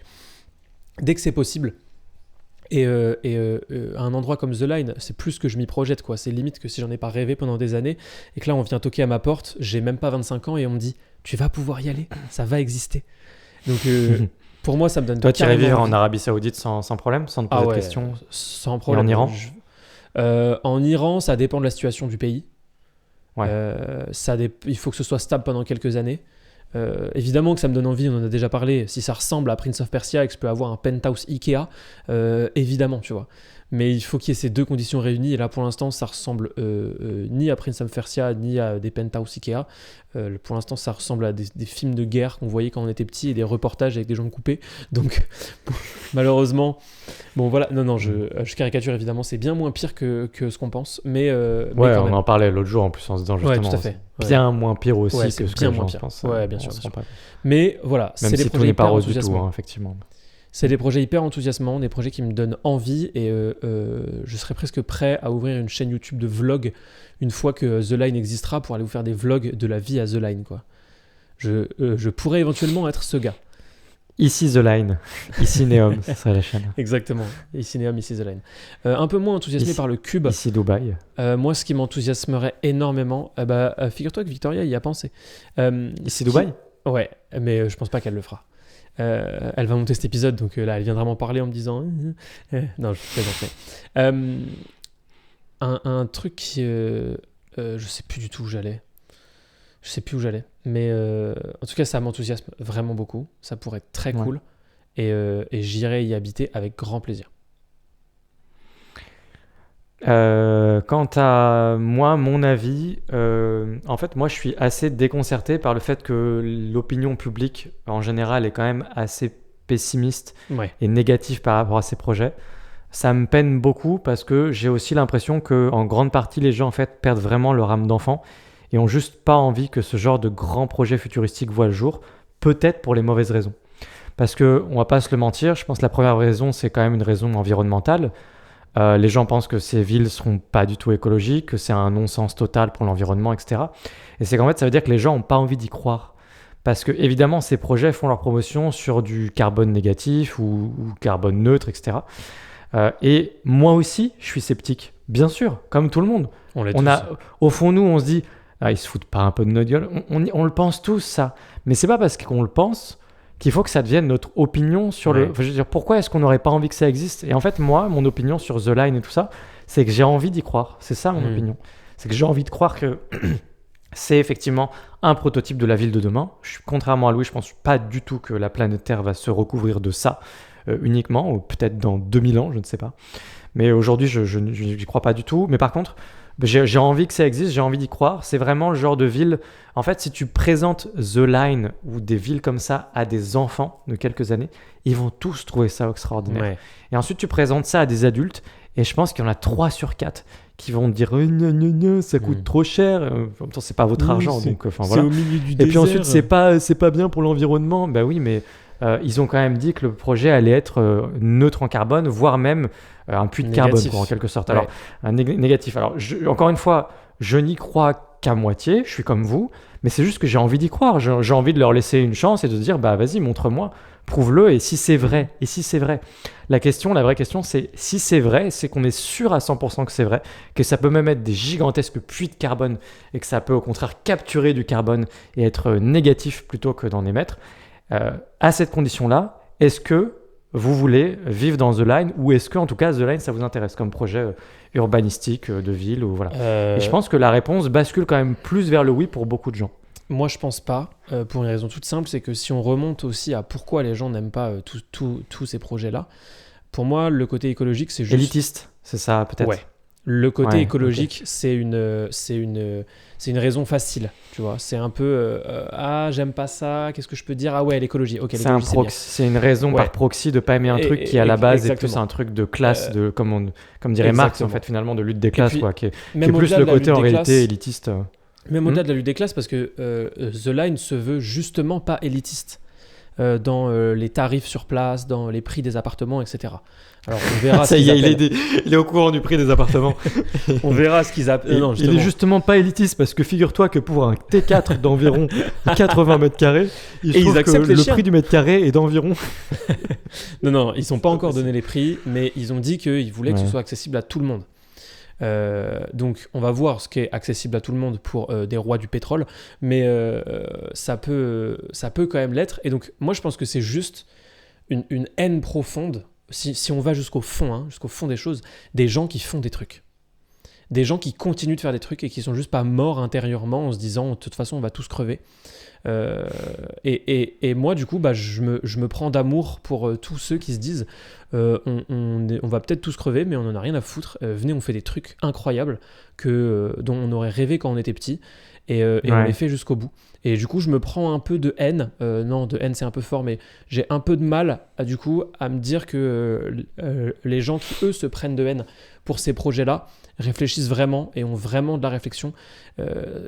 dès que c'est possible. Et un endroit comme The Line, c'est plus que je m'y projette, quoi. C'est limite que si j'en ai pas rêvé pendant des années, et que là on vient toquer à ma porte, j'ai même pas 25 ans, et on me dit tu vas pouvoir y aller, ça va exister. Donc pour moi ça me donne. Toi tu irais vivre en Arabie Saoudite sans problème, sans te poser de questions? Sans problème. Et en Iran en Iran, ça dépend de la situation du pays. Ouais. Il faut que ce soit stable pendant quelques années. Évidemment que ça me donne envie, on en a déjà parlé, si ça ressemble à Prince of Persia et que je peux avoir un penthouse Ikea, évidemment, tu vois. Mais il faut qu'il y ait ces deux conditions réunies, et là pour l'instant ça ressemble ni à Prince of Persia ni à des penthouse Ikea. Pour l'instant ça ressemble à des films de guerre qu'on voyait quand on était petit et des reportages avec des jambes coupées. Donc malheureusement, bon voilà, non, je caricature évidemment, c'est bien moins pire que ce qu'on pense. Mais quand même. On en parlait l'autre jour en plus en se disant justement. Ouais, tout à fait. Bien moins pire aussi que ce que bien les moins gens pire. pensent. Ouais, bien sûr. Mais voilà, même c'est si des tout projets n'est pas hyper rose du tout, enthousiasmants. effectivement. C'est des projets hyper enthousiasmants, des projets qui me donnent envie, et je serais presque prêt à ouvrir une chaîne YouTube de vlog une fois que The Line existera, pour aller vous faire des vlogs de la vie à The Line, quoi. Je pourrais éventuellement être ce gars. Ici The Line, ici Neom, ça serait la chaîne. Exactement, ici Neom, ici The Line. Un peu moins enthousiasmé par le cube. Ici Dubaï. Moi, ce qui m'enthousiasmerait énormément, figure-toi que Victoria y a pensé. Ici Dubaï ? Ouais, mais je pense pas qu'elle le fera. Elle va monter cet épisode, donc là elle viendra m'en parler en me disant non, je plaisante. Un truc qui je sais plus du tout où j'allais, mais en tout cas ça m'enthousiasme vraiment beaucoup, ça pourrait être très cool, et j'irai y habiter avec grand plaisir. Quant à moi, mon avis, en fait, moi je suis assez déconcerté par le fait que l'opinion publique en général est quand même assez pessimiste et négative par rapport à ces projets. Ça me peine beaucoup parce que j'ai aussi l'impression qu'en grande partie les gens en fait perdent vraiment leur âme d'enfant et ont juste pas envie que ce genre de grand projet futuristique voit le jour, peut-être pour les mauvaises raisons. Parce que on va pas se le mentir, je pense que la première raison c'est quand même une raison environnementale. Les gens pensent que ces villes seront pas du tout écologiques, que c'est un non-sens total pour l'environnement, etc. Et c'est qu'en fait, ça veut dire que les gens n'ont pas envie d'y croire. Parce que, évidemment, ces projets font leur promotion sur du carbone négatif ou carbone neutre, etc. Et moi aussi, je suis sceptique. Bien sûr, comme tout le monde. Au fond, nous, on se dit, ils se foutent pas un peu de notre gueule. On le pense tous, ça. Mais c'est pas parce qu'on le pense qu'il faut que ça devienne notre opinion sur le... Enfin, je veux dire, pourquoi est-ce qu'on n'aurait pas envie que ça existe ? Et en fait, moi, mon opinion sur The Line et tout ça, c'est que j'ai envie d'y croire. C'est ça, mon opinion. C'est que j'ai envie de croire que c'est effectivement un prototype de la ville de demain. Contrairement à Louis, je pense pas du tout que la planète Terre va se recouvrir de ça uniquement, ou peut-être dans 2000 ans, je ne sais pas. Mais aujourd'hui, je n'y crois pas du tout. Mais par contre, j'ai envie que ça existe, j'ai envie d'y croire. C'est vraiment le genre de ville... En fait, si tu présentes The Line ou des villes comme ça à des enfants de quelques années, ils vont tous trouver ça extraordinaire. Et ensuite, tu présentes ça à des adultes et je pense qu'il y en a 3 sur 4 qui vont te dire gna, gna, gna, ça coûte trop cher. En même temps, c'est pas votre Oui, argent, c'est- donc enfin C'est voilà. au milieu du Et puis désert. ensuite, c'est pas bien pour l'environnement. Bah oui, mais ils ont quand même dit que le projet allait être neutre en carbone, voire même un puits de carbone, Négatif. quoi, en quelque sorte. Ouais. Alors, un négatif. Alors, encore une fois, je n'y crois qu'à moitié. Je suis comme vous, mais c'est juste que j'ai envie d'y croire. J'ai envie de leur laisser une chance et de dire, bah vas-y, montre-moi, prouve-le. Et si c'est vrai, la vraie question, c'est si c'est vrai, c'est qu'on est sûr à 100% que c'est vrai, que ça peut même être des gigantesques puits de carbone et que ça peut au contraire capturer du carbone et être négatif plutôt que d'en émettre. À cette condition-là, est-ce que vous voulez vivre dans The Line ou est-ce que en tout cas The Line ça vous intéresse comme projet urbanistique de ville ou voilà. Et je pense que la réponse bascule quand même plus vers le oui pour beaucoup de gens. Moi, je pense pas, pour une raison toute simple, c'est que si on remonte aussi à pourquoi les gens n'aiment pas tous ces projets-là, pour moi, le côté écologique, c'est juste... Élitiste, c'est ça peut-être. Ouais. Le côté Ouais, écologique, c'est une raison facile, tu vois. C'est un peu ah, j'aime pas ça, qu'est-ce que je peux dire? Ah ouais, l'écologie. Ok, C'est, l'écologie, c'est une raison Ouais. par proxy de pas aimer un Et- truc qui à la base est plus exactement. un truc de classe, comme dirait Marx en exactement. fait finalement de lutte des classes puis, quoi, qui est Même plus au-delà le de la côté lutte en des réalité classes, élitiste. même au-delà de la lutte des classes, parce que The Line se veut justement pas élitiste dans les tarifs sur place, dans les prix des appartements, etc. Alors on verra ce Ça y qu'ils est, appellent. il est au courant du prix des appartements. On verra ce qu'ils appellent. Non, Il justement. est justement pas élitiste parce que figure-toi que pour un T4 d'environ 80 mètres carrés, il se Et ils trouve que acceptent les le chiens. prix du mètre carré est d'environ. Non, ils sont pas encore donné les prix, mais ils ont dit qu'ils voulaient que ce Ouais. soit accessible à tout le monde. Donc on va voir ce qui est accessible à tout le monde pour des rois du pétrole, mais ça peut quand même l'être. Et donc moi je pense que c'est juste une haine profonde, si on va jusqu'au fond des choses, des gens qui font des trucs. Des gens qui continuent de faire des trucs et qui sont juste pas morts intérieurement en se disant de toute façon on va tous crever. Et moi du coup je me prends d'amour pour tous ceux qui se disent on va peut-être tous crever mais on en a rien à foutre, venez on fait des trucs incroyables dont on aurait rêvé quand on était petit et on les fait jusqu'au bout. Et du coup je me prends un peu de haine, non de haine c'est un peu fort, mais j'ai un peu de mal à me dire que les gens qui eux se prennent de haine pour ces projets là réfléchissent vraiment et ont vraiment de la réflexion.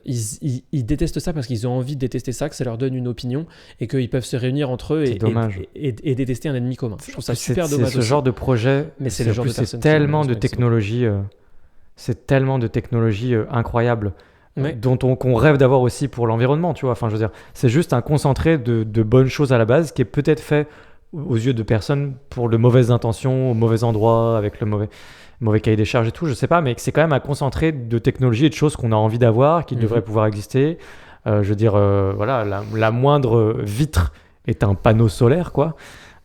Ils détestent ça parce qu'ils ont envie de détester ça, que ça leur donne une opinion et qu'ils peuvent se réunir entre eux C'est dommage. et détester un ennemi commun. Je trouve ça super C'est dommage ce aussi. genre de projet, Mais c'est le genre de c'est personnes qui tellement ont de ce technologie, c'est tellement de technologie incroyable. Ouais. Qu'on rêve d'avoir aussi pour l'environnement, tu vois. Enfin, je veux dire, c'est juste un concentré de bonnes choses à la base qui est peut-être fait aux yeux de personnes pour de mauvaises intentions, au mauvais endroit, avec le mauvais cahier des charges et tout, je sais pas, mais c'est quand même un concentré de technologies et de choses qu'on a envie d'avoir, qui devraient pouvoir exister. Je veux dire, voilà, la moindre vitre est un panneau solaire, quoi,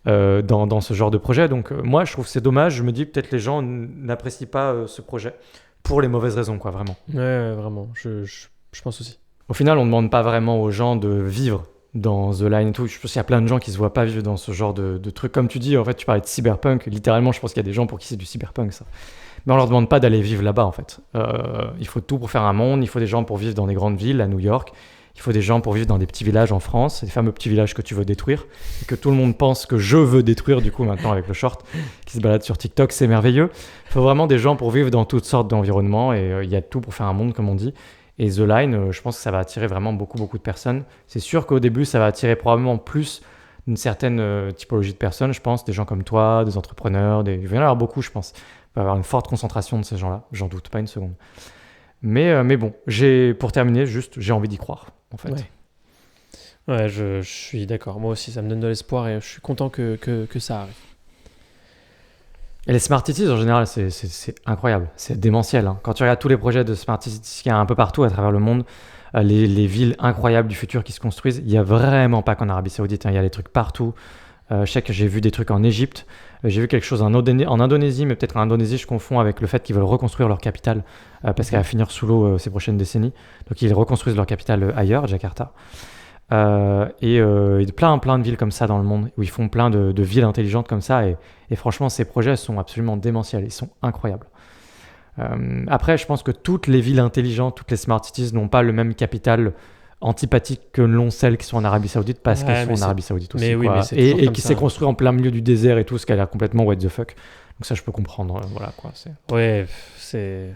dans ce genre de projet. Donc, moi, je trouve que c'est dommage. Je me dis peut-être les gens n'apprécient pas ce projet pour les mauvaises raisons, quoi, vraiment. Ouais, vraiment, je pense aussi. Au final, on ne demande pas vraiment aux gens de vivre dans The Line et tout. Je pense qu'il y a plein de gens qui se voient pas vivre dans ce genre de trucs. Comme tu dis, en fait, tu parlais de cyberpunk. Littéralement, je pense qu'il y a des gens pour qui c'est du cyberpunk, ça. Mais on leur demande pas d'aller vivre là-bas, en fait. Il faut tout pour faire un monde. Il faut des gens pour vivre dans des grandes villes, à New York. Il faut des gens pour vivre dans des petits villages en France, les fameux petits villages que tu veux détruire et que tout le monde pense que je veux détruire, du coup, maintenant, avec le short qui se balade sur TikTok. C'est merveilleux. Il faut vraiment des gens pour vivre dans toutes sortes d'environnements et il y a tout pour faire un monde, comme on dit. Et The Line, je pense que ça va attirer vraiment beaucoup de personnes. C'est sûr qu'au début, ça va attirer probablement plus une certaine typologie de personnes, je pense, des gens comme toi, des entrepreneurs, il va y en avoir beaucoup, je pense. Il va y avoir une forte concentration de ces gens-là, j'en doute pas une seconde. Mais bon, pour terminer, juste, j'ai envie d'y croire, en fait. Ouais, je suis d'accord. Moi aussi, ça me donne de l'espoir et je suis content que ça arrive. Et les Smart Cities, en général, c'est incroyable. C'est démentiel. Hein. Quand tu regardes tous les projets de Smart Cities qu'il y a un peu partout à travers le monde, les villes incroyables du futur qui se construisent, il n'y a vraiment pas qu'en Arabie Saoudite. Hein. Il y a des trucs partout. Je sais que j'ai vu des trucs en Égypte. J'ai vu quelque chose en Indonésie, mais peut-être en Indonésie, je confonds avec le fait qu'ils veulent reconstruire leur capitale parce qu'elle va finir sous l'eau ces prochaines décennies. Donc, ils reconstruisent leur capitale ailleurs, Jakarta. Et plein de villes comme ça dans le monde où ils font plein de villes intelligentes comme ça et franchement ces projets sont absolument démentiels, ils sont incroyables. Après je pense que toutes les villes intelligentes, toutes les smart cities n'ont pas le même capital antipathique que l'ont celles qui sont en Arabie Saoudite parce qu'elles sont en Arabie Saoudite aussi, oui, quoi. mais c'est toujours et comme qui ça. s'est construit en plein milieu du désert et tout, ce qui a l'air complètement what the fuck, donc ça je peux comprendre, voilà quoi. Ouais, c'est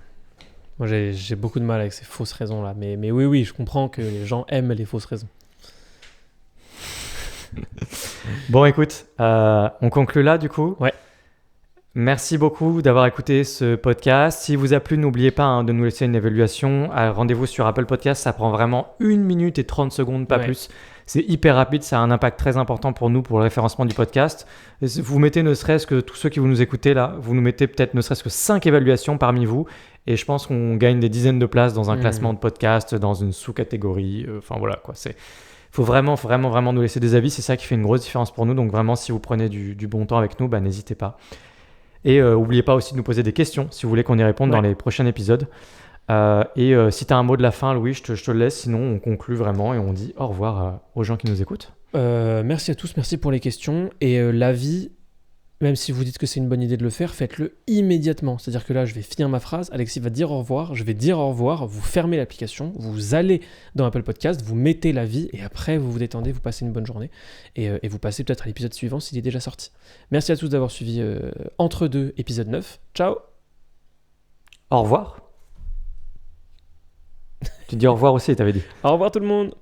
Moi, j'ai beaucoup de mal avec ces fausses raisons là. Mais oui, je comprends que les gens aiment les fausses raisons. Bon, écoute, on conclut là du coup. Ouais. Merci beaucoup d'avoir écouté ce podcast. Si vous a plu, n'oubliez pas de nous laisser une évaluation. Rendez-vous sur Apple Podcast, ça prend vraiment 1 minute et 30 secondes, pas plus. C'est hyper rapide, ça a un impact très important pour nous, pour le référencement du podcast. Vous mettez ne serait-ce que, tous ceux qui vous nous écoutez là, vous nous mettez peut-être ne serait-ce que 5 évaluations parmi vous. Et je pense qu'on gagne des dizaines de places dans un classement de podcast, dans une sous-catégorie. Enfin voilà quoi, c'est... Il faut vraiment nous laisser des avis, c'est ça qui fait une grosse différence pour nous. Donc vraiment, si vous prenez du bon temps avec nous, n'hésitez pas. Et n'oubliez pas aussi de nous poser des questions si vous voulez qu'on y réponde dans les prochains épisodes. Si tu as un mot de la fin, Louis, je te le laisse. Sinon, on conclut vraiment et on dit au revoir aux gens qui nous écoutent. Merci à tous, merci pour les questions. Et l'avis, même si vous dites que c'est une bonne idée de le faire, faites-le immédiatement. C'est-à-dire que là, je vais finir ma phrase, Alexis va dire au revoir, je vais dire au revoir, vous fermez l'application, vous allez dans Apple Podcast, vous mettez l'avis et après vous vous détendez, vous passez une bonne journée et vous passez peut-être à l'épisode suivant s'il est déjà sorti. Merci à tous d'avoir suivi Entre deux, épisode 9. Ciao. Au revoir. Tu dis au revoir aussi, t'avais dit. Au revoir tout le monde.